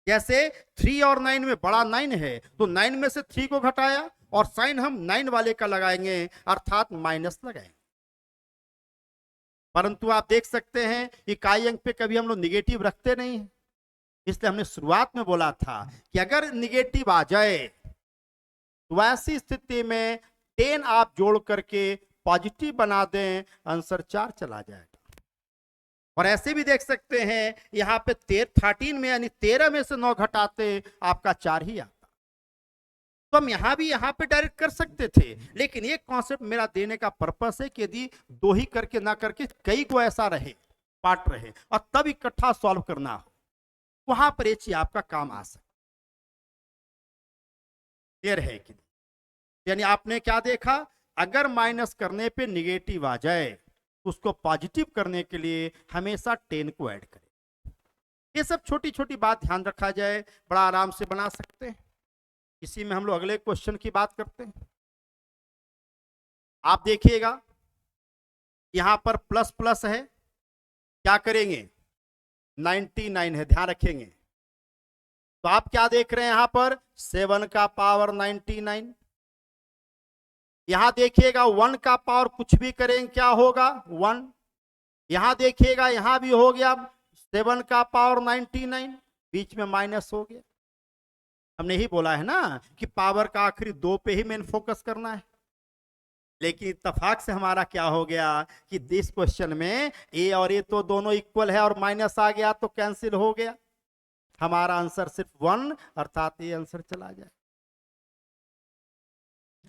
जैसे 3 और 9 में बड़ा 9 है तो 9 में से 3 को घटाया और साइन हम 9 वाले का लगाएंगे, अर्थात माइनस लगाएंगे। परंतु आप देख सकते हैं इकाई अंक पे कभी हम लोग निगेटिव रखते नहीं हैं, इसलिए हमने शुरुआत में बोला था कि अगर निगेटिव आ जाए तो ऐसी स्थिति में 10 आप जोड़ करके पॉजिटिव बना दें, आंसर 4 चला जाएगा। और ऐसे भी देख सकते हैं यहां पे 13 में यानी 13 में से 9 घटाते आपका 4 ही आता, तो हम यहां भी यहां पे डायरेक्ट कर सकते थे, लेकिन ये कॉन्सेप्ट मेरा देने का पर्पस है कि यदि दो ही करके ना करके कई को ऐसा रहे, पार्ट रहे और तब इकट्ठा सॉल्व करना हो, वहां पर ये चीज आपका काम आ सकता है कि नहीं। यानी आपने क्या देखा, अगर माइनस करने पे निगेटिव आ जाए उसको पॉजिटिव करने के लिए हमेशा 10 को ऐड करें। ये सब छोटी छोटी बात ध्यान रखा जाए, बड़ा आराम से बना सकते हैं। इसी में हम लोग अगले क्वेश्चन की बात करते हैं। आप देखिएगा यहां पर प्लस प्लस है, क्या करेंगे 99 है, ध्यान रखेंगे। तो आप क्या देख रहे हैं यहां पर 7 का पावर 99, यहां देखिएगा 1 का पावर कुछ भी करेंगे क्या होगा 1, यहां देखिएगा यहां भी हो गया 7 का पावर 99, बीच में माइनस हो गया। हमने ही बोला है ना कि पावर का आखिरी 2 पे ही मेन फोकस करना है, लेकिन इत्तेफाक से हमारा क्या हो गया कि दिस क्वेश्चन में ए और ए तो दोनों इक्वल है और माइनस आ गया तो कैंसिल हो गया, हमारा आंसर सिर्फ 1 अर्थात ये आंसर चला जाए।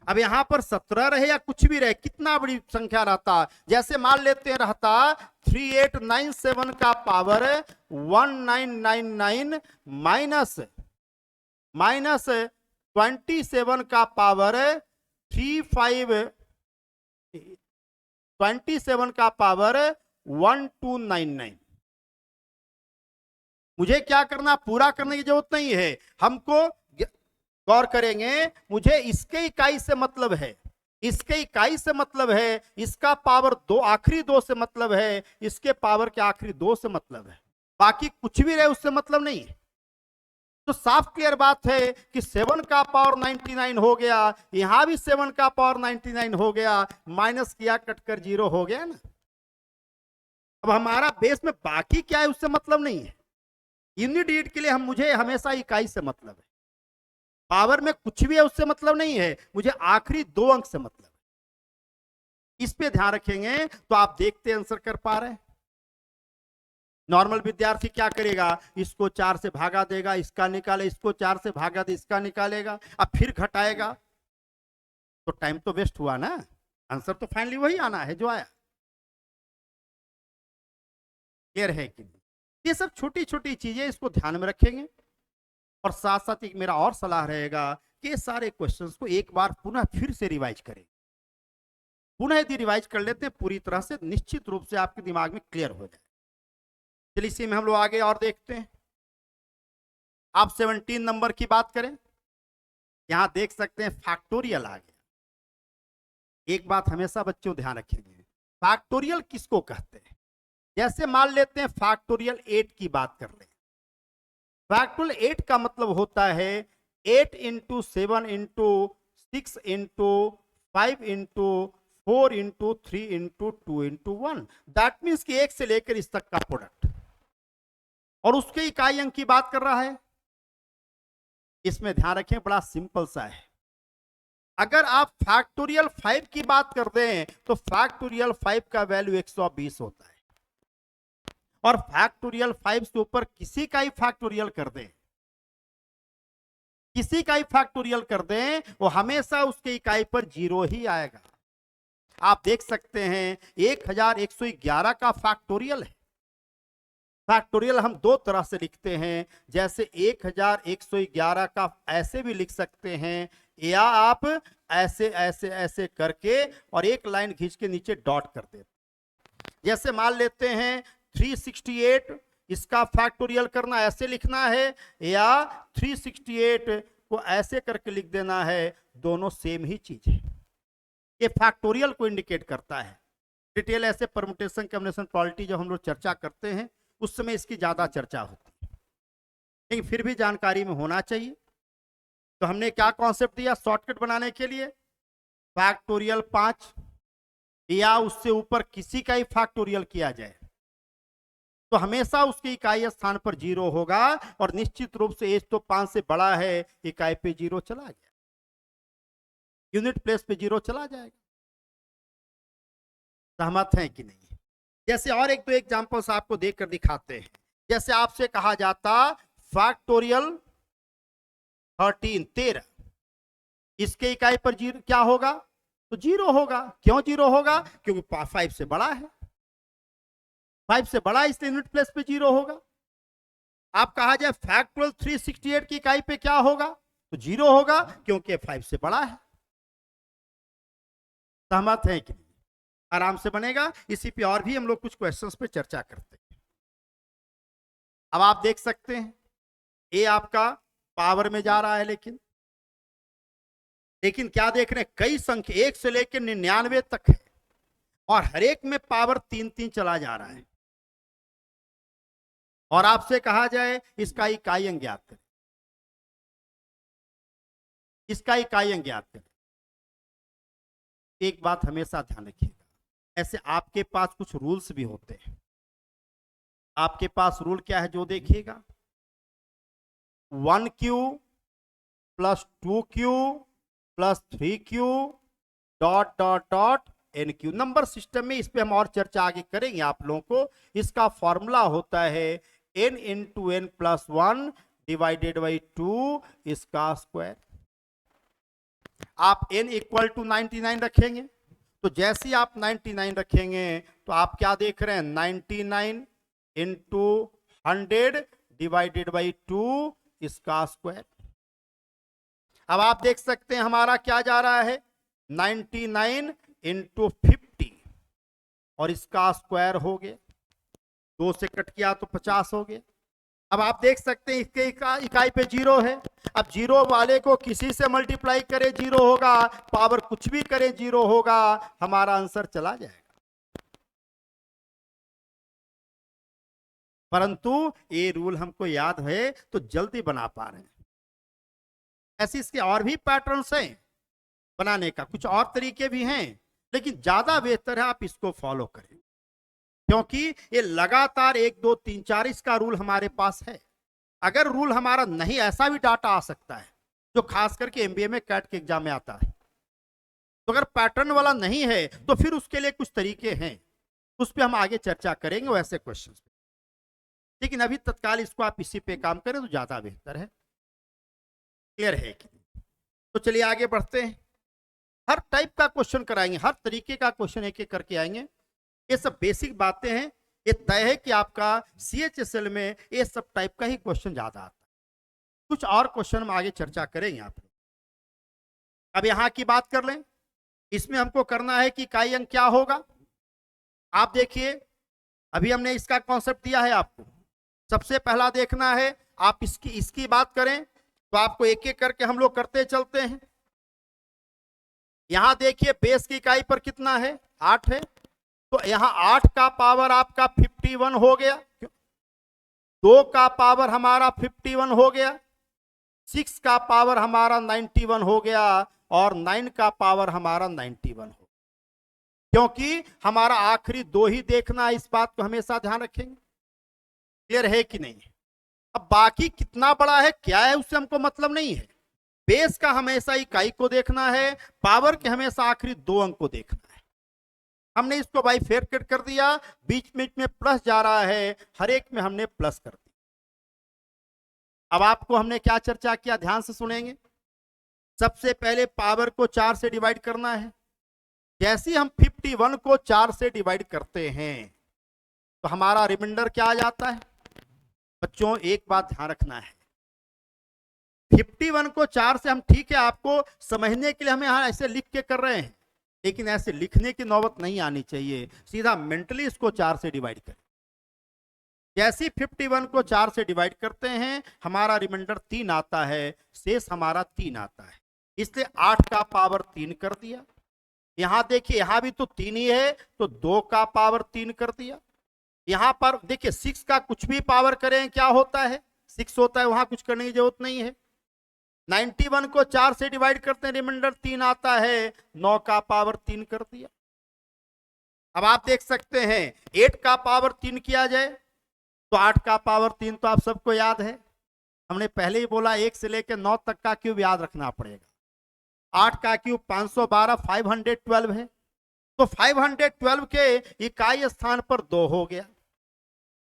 अब यहां पर 17 रहे या कुछ भी रहे, कितना बड़ी संख्या रहता, जैसे मान लेते हैं रहता 3897 का पावर 1999 माइनस 27 का पावर 27 का पावर 1299। मुझे क्या करना, पूरा करने की जरूरत नहीं है, हमको गौर करेंगे, मुझे इसके इकाई से मतलब है, इसके इकाई से मतलब है, इसका पावर 2 आखिरी 2 से मतलब है, इसके पावर के आखिरी 2 से मतलब है, बाकी कुछ भी रहे उससे मतलब नहीं है। तो साफ क्लियर बात है कि 7 का पावर 99 हो गया, यहां भी 7 का पावर 99 हो गया, माइनस किया कटकर 0 हो गया ना। अब हमारा बेस में बाकी क्या है उससे मतलब नहीं है, यूनिट डिजिट के लिए मुझे हमेशा इकाई से मतलब है, पावर में कुछ भी है उससे मतलब नहीं है, मुझे आखिरी 2 अंक से मतलब है। इस पे ध्यान रखेंगे तो आप देखते आंसर कर पा रहे हैं। नॉर्मल विद्यार्थी क्या करेगा, इसको 4 से भागा देगा, इसका निकाले, इसको 4 से भागा दे, इसका निकालेगा, अब फिर घटाएगा, तो टाइम तो वेस्ट हुआ ना, आंसर तो फाइनली वही आना है जो आया। क्लियर है कि नहीं। ये सब छोटी छोटी चीजें इसको ध्यान में रखेंगे और साथ साथ एक मेरा और सलाह रहेगा कि ये सारे क्वेश्चंस को एक बार पुनः फिर से रिवाइज करें। पुनः यदि रिवाइज कर लेते हैं पूरी तरह से, निश्चित रूप से आपके दिमाग में क्लियर हो जाए। चलिए इसी में हम लोग आगे और देखते हैं। आप 17 नंबर की बात करें, यहां देख सकते हैं फैक्टोरियल आ गया। एक बात हमेशा बच्चों ध्यान रखेंगे, फैक्टोरियल किसको कहते हैं। जैसे मान लेते हैं फैक्टोरियल 8 की बात कर रहे हैं, फैक्टोरियल 8 का मतलब होता है 8 into 7 into 6 into 5 into 4 into 3 into 2 into 1, that means कि 1 से लेकर इस तक का प्रोडक्ट, और उसके इकाई अंक की बात कर रहा है। इसमें ध्यान रखें बड़ा सिंपल सा है, अगर आप फैक्टोरियल 5 की बात कर दें तो फैक्टोरियल 5 का वैल्यू 120 होता है, और फैक्टोरियल 5 से ऊपर किसी का ही फैक्टोरियल कर दें, किसी का ही फैक्टोरियल कर दें, वो हमेशा उसके इकाई पर 0 ही आएगा। आप देख सकते हैं 1111 का फैक्टोरियल है। फैक्टोरियल हम दो तरह से लिखते हैं, जैसे 1111 का ऐसे भी लिख सकते हैं, या आप ऐसे ऐसे ऐसे करके और एक लाइन खींच के नीचे डॉट कर देते। जैसे मान लेते हैं 368, इसका फैक्टोरियल करना ऐसे लिखना है या 368 को ऐसे करके लिख देना है, दोनों सेम ही चीज है। ये फैक्टोरियल को इंडिकेट करता है। डिटेल ऐसे परमुटेशन कॉम्बिनेशन प्रोबेबिलिटी जब हम लोग चर्चा करते हैं उस समय इसकी ज्यादा चर्चा होती है, लेकिन फिर भी जानकारी में होना चाहिए। तो हमने क्या कॉन्सेप्ट दिया शॉर्टकट बनाने के लिए, फैक्टोरियल 5 या उससे ऊपर किसी का ही फैक्टोरियल किया जाए तो हमेशा उसकी इकाई स्थान पर 0 होगा, और निश्चित रूप से एज तो 5 से बड़ा है, इकाई पे 0 चला गया, यूनिट प्लेस पे 0 चला जाएगा। सहमत हैं कि नहीं? जैसे और एक दो एग्जांपल्स आपको देखकर दिखाते हैं। जैसे आपसे कहा जाता फैक्टोरियल 13 इसके इकाई पर 0 क्या होगा? तो 0 होगा। क्यों 0 होगा? क्योंकि 5 से बड़ा है, 5 से बड़ा इसलिए यूनिट प्लेस पे 0 होगा। आप कहा जाए फैक्टोरियल 368 की इकाई पे क्या होगा? तो 0 होगा क्योंकि 5 से बड़ा है। सहमत है कि नहीं? आराम से बनेगा। इसी पे और भी हम लोग कुछ क्वेश्चंस पे चर्चा करते हैं। अब आप देख सकते हैं ए आपका पावर में जा रहा है, लेकिन क्या देख रहे हैं, कई संख्या 1 से लेकर 99 तक है और हर एक में पावर 3-3 चला जा रहा है। और आपसे कहा जाए इसका इकाई अंक ज्ञात करें, इसका इकाई अंक ज्ञात करें। एक बात हमेशा ध्यान रखिएगा, ऐसे आपके पास कुछ रूल्स भी होते हैं। आपके पास रूल क्या है जो देखिएगा, 1Q + 2Q + 3Q dot dot dot NQ। Number system में इस पे हम और चर्चा आगे करेंगे आप लोगों को। इसका फॉर्मूला होता है n × n + 1 / 2 इसका स्क्वायर। आप n = 99 रखेंगे, तो जैसे ही आप 99 रखेंगे तो आप क्या देख रहे हैं, 99 × 100 / 2 इसका स्क्वायर। अब आप देख सकते हैं हमारा क्या जा रहा है, 99 × 50 और इसका स्क्वायर हो गया, 2 से कट किया तो 50 हो गया। अब आप देख सकते हैं इसके इकाई पे 0 है। अब 0 वाले को किसी से मल्टीप्लाई करें 0 होगा, पावर कुछ भी करें 0 होगा, हमारा आंसर चला जाएगा। परंतु ये रूल हमको याद है तो जल्दी बना पा रहे हैं। ऐसे इसके और भी पैटर्न्स हैं बनाने का, कुछ और तरीके भी हैं, लेकिन ज्यादा बेहतर है आप इसको फॉलो करें, क्योंकि ये लगातार 1 2 3 4 इसका रूल हमारे पास है। अगर रूल हमारा नहीं, ऐसा भी डाटा आ सकता है जो खास करके MBA में कैट के एग्जाम में आता है। तो अगर पैटर्न वाला नहीं है तो फिर उसके लिए कुछ तरीके हैं, उस पर हम आगे चर्चा करेंगे वैसे क्वेश्चन पे। लेकिन अभी तत्काल इसको आप इसी पे काम करें तो ज्यादा बेहतर है। क्लियर है कि? तो चलिए आगे बढ़ते हैं। हर टाइप का क्वेश्चन कराएंगे, हर तरीके का क्वेश्चन एक एक करके आएंगे। ये सब बेसिक बातें हैं। ये तय है कि आपका CHSL में ये सब टाइप का ही क्वेश्चन ज्यादा आता है। कुछ और क्वेश्चन हम आगे चर्चा करेंगे आप लोग। अब यहां की बात कर लें, इसमें हमको करना है कि इकाई अंक क्या होगा। आप देखिए अभी हमने इसका कॉन्सेप्ट दिया है आपको। सबसे पहला देखना है, आप इसकी बात करें तो आपको एक एक करके हम लोग करते चलते हैं। यहां देखिए बेस की इकाई पर कितना है, 8 है, तो यहां 8 का पावर आपका 51 हो गया, 2 का पावर हमारा 51 हो गया, 6 का पावर हमारा 91 हो गया और 9 का पावर हमारा 91 हो गया। क्योंकि हमारा आखिरी 2 ही देखना है, इस बात को हमेशा ध्यान रखेंगे। क्लियर है कि नहीं? अब बाकी कितना बड़ा है क्या है उससे हमको मतलब नहीं है। बेस का हमेशा इकाई को देखना है, पावर के हमेशा आखिरी 2 अंक को देखना है। हमने इसको बाई फेरकेट कर दिया, बीच बीच में प्लस जा रहा है, हर एक में हमने प्लस कर दिया। अब आपको हमने क्या चर्चा किया, ध्यान से सुनेंगे। सबसे पहले पावर को 4 से डिवाइड करना है। जैसे हम 51 को 4 से डिवाइड करते हैं तो हमारा रिमाइंडर क्या आ जाता है। बच्चों एक बात ध्यान रखना है, 51 को 4 से हम, ठीक है आपको समझने के लिए हम यहां ऐसे लिख के कर रहे हैं, लेकिन ऐसे लिखने की नौबत नहीं आनी चाहिए। सीधा मेंटली इसको 4 से डिवाइड करें। जैसे 51 को 4 से डिवाइड करते हैं हमारा रिमाइंडर 3 आता है, शेष हमारा 3 आता है, इसलिए 8 का पावर 3 कर दिया। यहां देखिए यहां भी तो 3 ही है, तो 2 का पावर 3 कर दिया। यहां पर देखिए 6 का कुछ भी पावर करें क्या होता है, 6 होता है, वहां कुछ करने की जरूरत नहीं है। 91 को 4 से डिवाइड करते हैं रिमाइंडर 3 आता है, 9 का पावर 3 कर दिया। अब आप देख सकते हैं 8 का पावर 3 किया जाए तो 8 का पावर 3 तो आप सबको याद है, हमने पहले ही बोला 1 से लेकर 9 तक का क्यूब याद रखना पड़ेगा। 8 का क्यूब 512 512 है, तो 512 के इकाई स्थान पर 2 हो गया।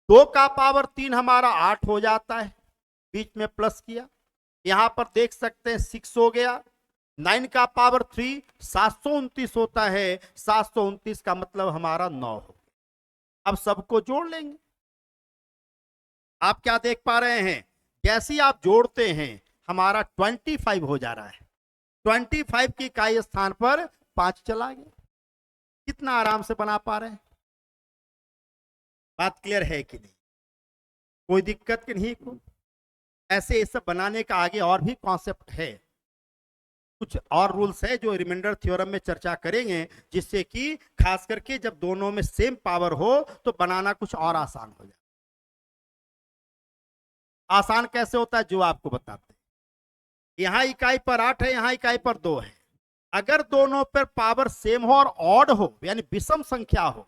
2 का पावर 3 हमारा 8 हो जाता है, बीच में प्लस किया, यहां पर देख सकते हैं 6 हो गया। 9 का पावर 3 729 होता है, 729 का मतलब हमारा 9 हो गया। अब सबको जोड़ लेंगे। आप क्या देख पा रहे हैं, जैसे ही आप जोड़ते हैं हमारा 25 हो जा रहा है, 25 की इकाई स्थान पर 5 चला गया। कितना आराम से बना पा रहे हैं, बात क्लियर है कि नहीं, कोई दिक्कत की नहीं को। ऐसे ये सब बनाने का आगे और भी कॉन्सेप्ट है, कुछ और रूल्स है जो रिमाइंडर थ्योरम में चर्चा करेंगे, जिससे कि खास करके जब दोनों में सेम पावर हो तो बनाना कुछ और आसान हो जाए। आसान कैसे होता है जो आपको बताते हैं। यहां इकाई पर 8 है, यहां इकाई पर 2 है, अगर दोनों पर पावर सेम हो और ऑड हो यानी विषम संख्या हो,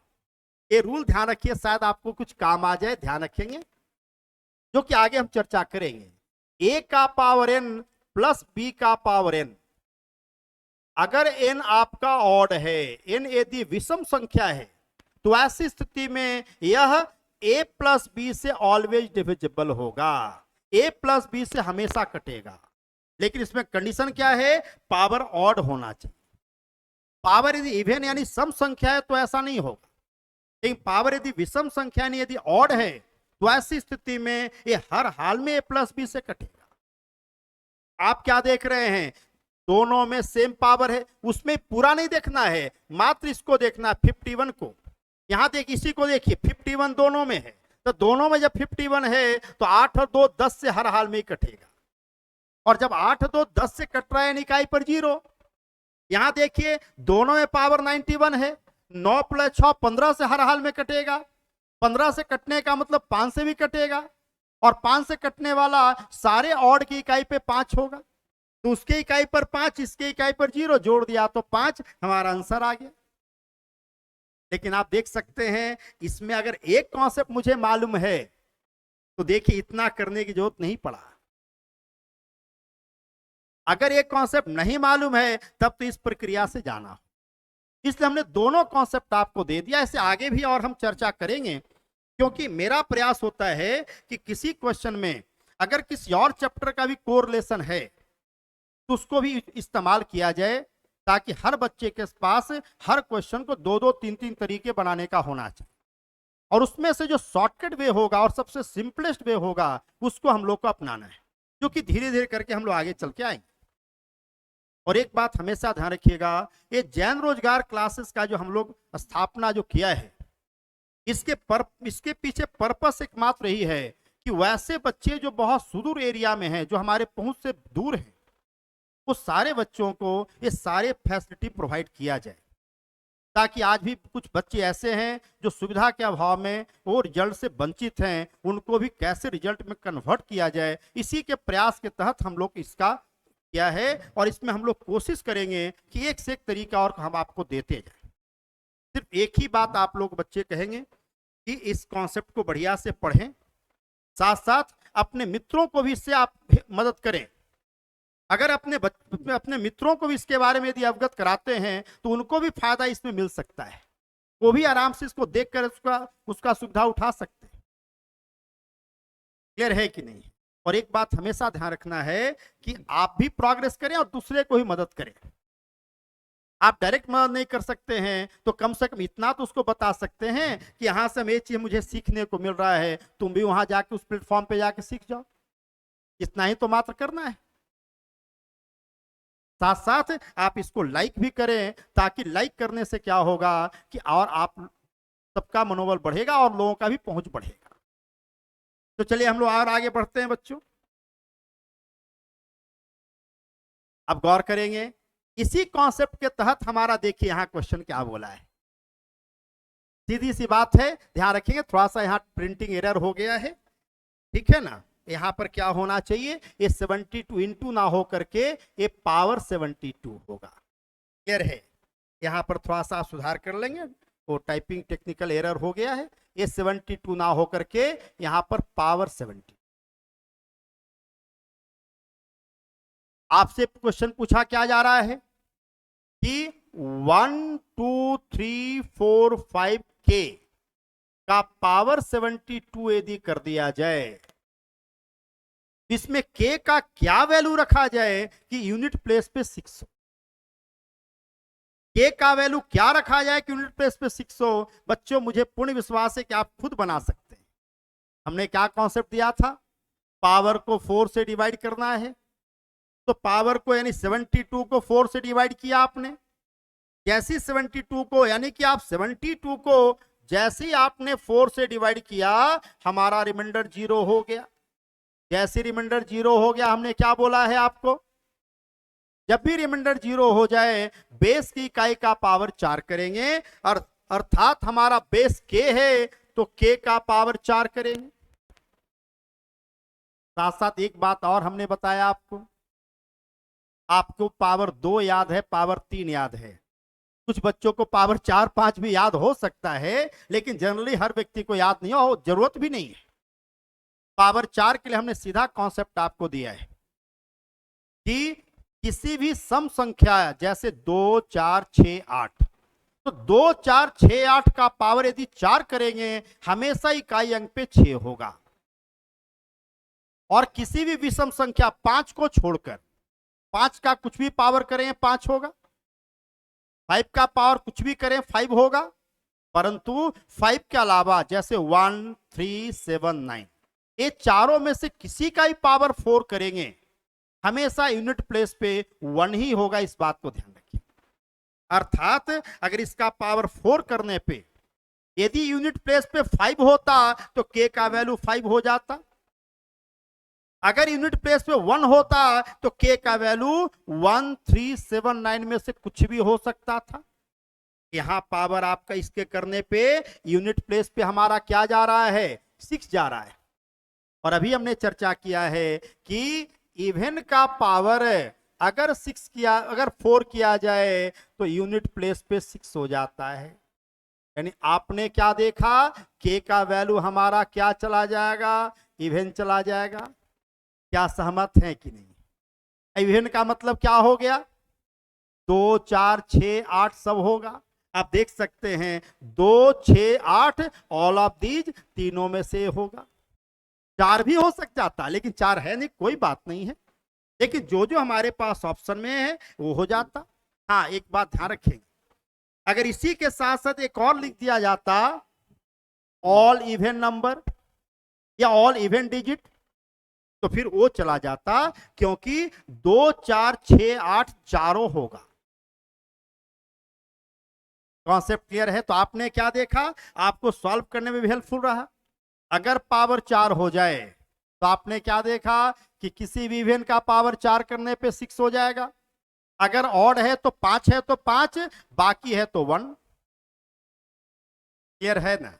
ये रूल ध्यान रखिए, शायद आपको कुछ काम आ जाए, ध्यान रखेंगे, जो कि आगे हम चर्चा करेंगे। ए का पावर एन प्लस बी का पावर एन, अगर एन आपका ऑड है, एन यदि विषम संख्या है, तो ऐसी स्थिति में यह ए प्लस बी से ऑलवेज डिविजिबल होगा, ए प्लस बी से हमेशा कटेगा। लेकिन इसमें कंडीशन क्या है, पावर ऑड होना चाहिए। पावर यदि इवन यानी सम संख्या है तो ऐसा नहीं होगा, लेकिन पावर यदि विषम संख्या यानी यदि ऑड है तो ऐसी स्थिति में ये हर हाल में ए प्लस बी से कटेगा। आप क्या देख रहे हैं, दोनों में सेम पावर है, उसमें पूरा नहीं देखना है, मात्र इसको देखना है 51 को। यहां देख इसी को देखिए 51 दोनों में है, तो दोनों में जब 51 है तो 8 और 2 10 से हर हाल में ही कटेगा, और जब 8 2 10 से कट रहा है इकाई पर 0। यहां देखिए दोनों में पावर 91 है, 9 + 6 15 से हर हाल में कटेगा, 15 से कटने का मतलब 5 से भी कटेगा, और 5 से कटने वाला सारे ऑड की इकाई पे 5 होगा, तो उसके इकाई पर 5, इसके इकाई पर 0, जोड़ दिया तो 5, हमारा आंसर आ गया। लेकिन आप देख सकते हैं इसमें अगर एक कॉन्सेप्ट मुझे मालूम है तो देखिए इतना करने की जरूरत नहीं पड़ा। अगर एक कॉन्सेप्ट नहीं मालूम है तब तो इस प्रक्रिया से जाना हो, इसलिए हमने दोनों कॉन्सेप्ट आपको दे दिया। ऐसे आगे भी और हम चर्चा करेंगे, क्योंकि मेरा प्रयास होता है कि किसी क्वेश्चन में अगर किसी और चैप्टर का भी कोरिलेशन है तो उसको भी इस्तेमाल किया जाए, ताकि हर बच्चे के पास हर क्वेश्चन को 2-2 3-3 तरीके बनाने का होना चाहिए, और उसमें से जो शॉर्टकट वे होगा और सबसे सिंपलेस्ट वे होगा उसको हम लोग को अपनाना है, जो कि धीरे धीरे करके हम लोग आगे चल के आएंगे। और एक बात हमेशा ध्यान रखिएगा, ये जैन रोजगार क्लासेस का जो हम लोग स्थापना जो किया है, इसके पीछे पर्पस एकमात्र यही है कि वैसे बच्चे जो बहुत सुदूर एरिया में हैं, जो हमारे पहुंच से दूर हैं, उस सारे बच्चों को ये सारे फैसिलिटी प्रोवाइड किया जाए, ताकि आज भी कुछ बच्चे ऐसे हैं जो सुविधा के अभाव में वो रिजल्ट से वंचित हैं, उनको भी कैसे रिजल्ट में कन्वर्ट किया जाए, इसी के प्रयास के तहत हम लोग इसका किया है। और इसमें हम लोग कोशिश करेंगे कि एक से एक तरीका और हम आपको देते जाए। सिर्फ एक ही बात आप लोग बच्चे कहेंगे कि इस कॉन्सेप्ट को बढ़िया से पढ़ें, साथ साथ अपने मित्रों को भी इससे आप मदद करें। अगर अपने मित्रों को भी इसके बारे में यदि अवगत कराते हैं तो उनको भी फायदा इसमें मिल सकता है, वो भी आराम से इसको देखकर उसका सुविधा उठा सकते हैं। क्लियर है कि नहीं। और एक बात हमेशा ध्यान रखना है कि आप भी प्रोग्रेस करें और दूसरे को भी मदद करें। आप डायरेक्ट मदद नहीं कर सकते हैं तो कम से कम इतना तो उसको बता सकते हैं कि यहां से ये चीज मुझे सीखने को मिल रहा है, तुम भी वहां जाके उस प्लेटफॉर्म पे जाके सीख जाओ। इतना ही तो मात्र करना है। साथ साथ आप इसको लाइक भी करें, ताकि लाइक करने से क्या होगा कि और आप सबका मनोबल बढ़ेगा और लोगों का भी पहुंच बढ़ेगा। तो चलिए हम लोग और आगे बढ़ते हैं बच्चों। अब गौर करेंगे इसी कॉन्सेप्ट के तहत हमारा, देखिए यहां क्वेश्चन क्या बोला है। सीधी सी बात है, ध्यान रखेंगे, थोड़ा सा यहाँ प्रिंटिंग एरर हो गया है, ठीक है ना। यहां पर क्या होना चाहिए, ये 72 इंटू ना हो करके ये पावर 72 होगा। क्लियर है, यहां पर थोड़ा सा सुधार कर लेंगे, वो टाइपिंग टेक्निकल एरर हो गया है। ये 72 ना हो करके यहां पर पावर 70। आपसे क्वेश्चन पूछा क्या जा रहा है कि 1 2 3 4 5 के का पावर 72 यदि कर दिया जाए, इसमें के का क्या वैल्यू रखा जाए कि यूनिट प्लेस पे 6 हो। के का वैल्यू क्या रखा जाए कि यूनिट प्लेस पे 6 हो। बच्चों मुझे पूर्ण विश्वास है कि आप खुद बना सकते हैं। हमने क्या कॉन्सेप्ट दिया था, पावर को 4 से डिवाइड करना है, तो पावर को यानी 72 को 4 से डिवाइड किया आपने। जैसी 72 को यानी कि आप 72 को जैसे ही आपने 4 से डिवाइड किया, हमारा रिमाइंडर 0 हो गया। जैसे रिमाइंडर 0 हो गया, हमने क्या बोला है आपको, जब भी रिमाइंडर 0 हो जाए बेस की इकाई का पावर 4 करेंगे, और अर्थात हमारा बेस के है तो के का पावर 4 करेंगे। साथ साथ एक बात और हमने बताया आपको, आपको पावर 2 याद है, पावर 3 याद है। कुछ बच्चों को पावर 4 5 भी याद हो सकता है, लेकिन जनरली हर व्यक्ति को याद नहीं हो, जरूरत भी नहीं है। पावर 4 के लिए हमने सीधा कॉन्सेप्ट आपको दिया है कि किसी भी सम संख्या जैसे 2 4 6 8, तो 2 4 6 8 का पावर यदि 4 करेंगे हमेशा इकाई अंक पे 6 होगा। और किसी भी विषम संख्या 5 को छोड़कर, 5 का कुछ भी पावर करें 5 होगा, 5 का पावर कुछ भी करें 5 होगा, परंतु 5 के अलावा जैसे 1 3 7 9, ये चारों में से किसी का ही पावर 4 करेंगे हमेशा यूनिट प्लेस पे 1 ही होगा। इस बात को ध्यान रखिए। अर्थात अगर इसका पावर 4 करने पे यदि यूनिट प्लेस पे 5 होता तो के का वैल्यू 5 हो जाता। अगर यूनिट प्लेस पे 1 होता तो के का वैल्यू 1 3 7 9 में से कुछ भी हो सकता था। यहां पावर आपका इसके करने पे यूनिट प्लेस पे हमारा क्या जा रहा है, 6 जा रहा है। और अभी हमने चर्चा किया है कि इवन का पावर अगर 6 किया, अगर 4 किया जाए तो यूनिट प्लेस पे 6 हो जाता है। यानी आपने क्या देखा, के का वैल्यू हमारा क्या चला जाएगा, इवन चला जाएगा। क्या सहमत हैं कि नहीं। इवन का मतलब क्या हो गया, 2 4 6 8 सब होगा। आप देख सकते हैं 2 6 8 ऑल ऑफ दीज तीनों में से होगा। 4 भी हो सकता था लेकिन 4 है नहीं, कोई बात नहीं है, लेकिन जो जो हमारे पास ऑप्शन में है वो हो जाता। हाँ एक बात ध्यान रखेंगे, अगर इसी के साथ साथ एक और लिख दिया जाता, ऑल इवन नंबर या ऑल इवन डिजिट, तो फिर वो चला जाता, क्योंकि 2 4 6 8 चारों होगा। कॉन्सेप्ट क्लियर है। तो आपने क्या देखा, आपको सॉल्व करने में भी हेल्पफुल रहा। अगर पावर 4 हो जाए तो आपने क्या देखा कि किसी भी इवन का पावर 4 करने पे 6 हो जाएगा। अगर ऑड है तो 5 है तो 5, बाकी है तो 1। क्लियर है ना।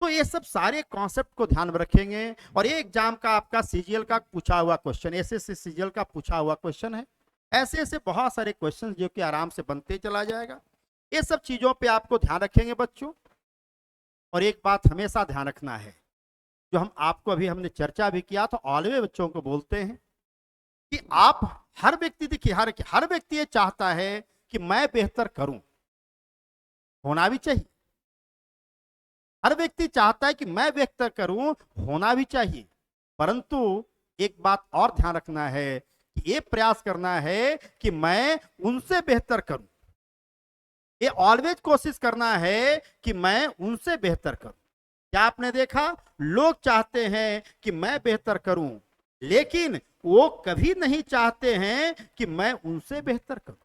तो ये सब सारे कॉन्सेप्ट को ध्यान में रखेंगे। और ये एग्जाम का आपका सीजीएल का पूछा हुआ क्वेश्चन, एसएससी सीजीएल का पूछा हुआ क्वेश्चन है। ऐसे ऐसे बहुत सारे क्वेश्चन जो कि आराम से बनते चला जाएगा। ये सब चीजों पे आपको ध्यान रखेंगे बच्चों। और एक बात हमेशा ध्यान रखना है, जो हम आपको अभी हमने चर्चा भी किया तो ऑलवे बच्चों को बोलते हैं कि आप हर व्यक्ति, देखिए हर व्यक्ति ये चाहता है कि मैं बेहतर करूं, होना भी चाहिए। हर व्यक्ति चाहता है कि मैं बेहतर करूं, होना भी चाहिए। परंतु एक बात और ध्यान रखना है कि ये प्रयास करना है कि मैं उनसे बेहतर करूं। ये ऑलवेज कोशिश करना है कि मैं उनसे बेहतर करूं। क्या आपने देखा, लोग चाहते हैं कि मैं बेहतर करूं, लेकिन वो कभी नहीं चाहते हैं कि मैं उनसे बेहतर करूं।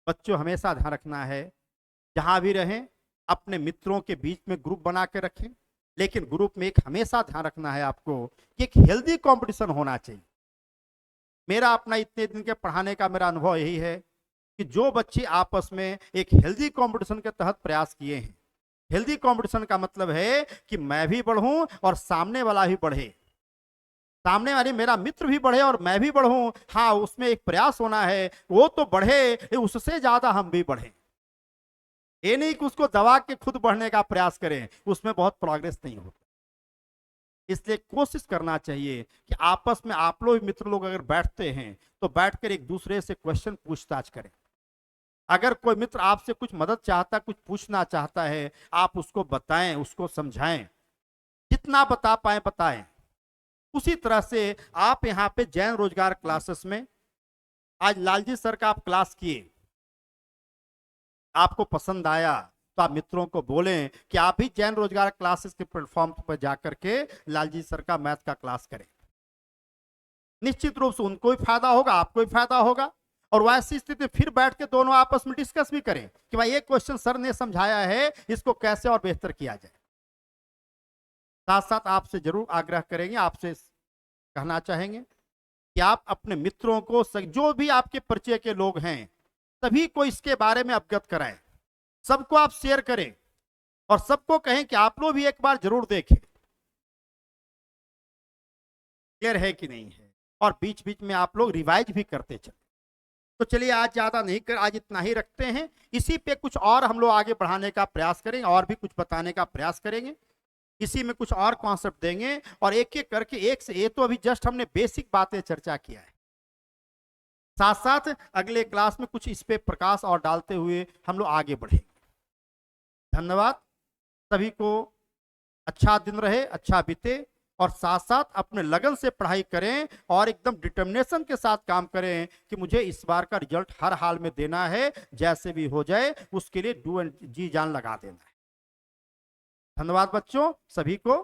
बच्चों हमेशा ध्यान रखना है, जहां भी रहें अपने मित्रों के बीच में ग्रुप बना के रखें। लेकिन ग्रुप में एक हमेशा ध्यान रखना है आपको कि एक हेल्दी कंपटीशन होना चाहिए। मेरा अपना इतने दिन के पढ़ाने का मेरा अनुभव यही है कि जो बच्चे आपस में एक हेल्दी कंपटीशन के तहत प्रयास किए हैं, हेल्दी कंपटीशन का मतलब है कि मैं भी बढ़ूं और सामने वाला भी बढ़े, सामने वाले मेरा मित्र भी बढ़े और मैं भी बढ़ूं, हाँ उसमें एक प्रयास होना है, वो तो बढ़े उससे ज्यादा हम भी बढ़े। ये नहीं कि उसको दबा के खुद बढ़ने का प्रयास करें, उसमें बहुत प्रोग्रेस नहीं होता। इसलिए कोशिश करना चाहिए कि आपस में आप लोग मित्र लोग अगर बैठते हैं तो बैठकर एक दूसरे से क्वेश्चन पूछताछ करें। अगर कोई मित्र आपसे कुछ मदद चाहता, कुछ पूछना चाहता है, आप उसको बताएं, उसको समझाएं, जितना बता पाए बताएं। उसी तरह से आप यहाँ पे जैन रोजगार क्लासेस में आज लालजी सर का आप क्लास किए, आपको पसंद आया, तो आप मित्रों को बोलें कि आप भी जैन रोजगार क्लासेस के प्लेटफॉर्म पर जाकर के लालजी सर का मैथ का क्लास करें। निश्चित रूप से उनको भी फायदा होगा, आपको भी फायदा होगा। और वैसी स्थिति में फिर बैठ के दोनों आपस में डिस्कस भी करें कि भाई ये क्वेश्चन सर ने समझाया है, इसको कैसे और बेहतर किया जाए। साथ साथ आपसे जरूर आग्रह करेंगे, आपसे कहना चाहेंगे कि आप अपने मित्रों को, जो भी आपके परिचय के लोग हैं, सभी को इसके बारे में अवगत कराएं, सबको आप शेयर करें और सबको कहें कि आप लोग भी एक बार जरूर देखें। क्लियर है कि नहीं है? और बीच बीच में आप लोग रिवाइज भी करते चले। तो चलिए आज ज्यादा नहीं कर, आज इतना ही रखते हैं। इसी पे कुछ और हम लोग आगे बढ़ाने का प्रयास करेंगे और भी कुछ बताने का प्रयास करेंगे। इसी में कुछ और कॉन्सेप्ट देंगे और एक एक करके, एक से, ये तो अभी जस्ट हमने बेसिक बातें चर्चा किया है। साथ साथ अगले क्लास में कुछ इस पे प्रकाश और डालते हुए हम लोग आगे बढ़ेंगे। धन्यवाद सभी को। अच्छा दिन रहे, अच्छा बीते और साथ साथ अपने लगन से पढ़ाई करें और एकदम डिटर्मिनेशन के साथ काम करें कि मुझे इस बार का रिजल्ट हर हाल में देना है, जैसे भी हो जाए उसके लिए डू एंड जी जान लगा देना है। धन्यवाद बच्चों सभी को।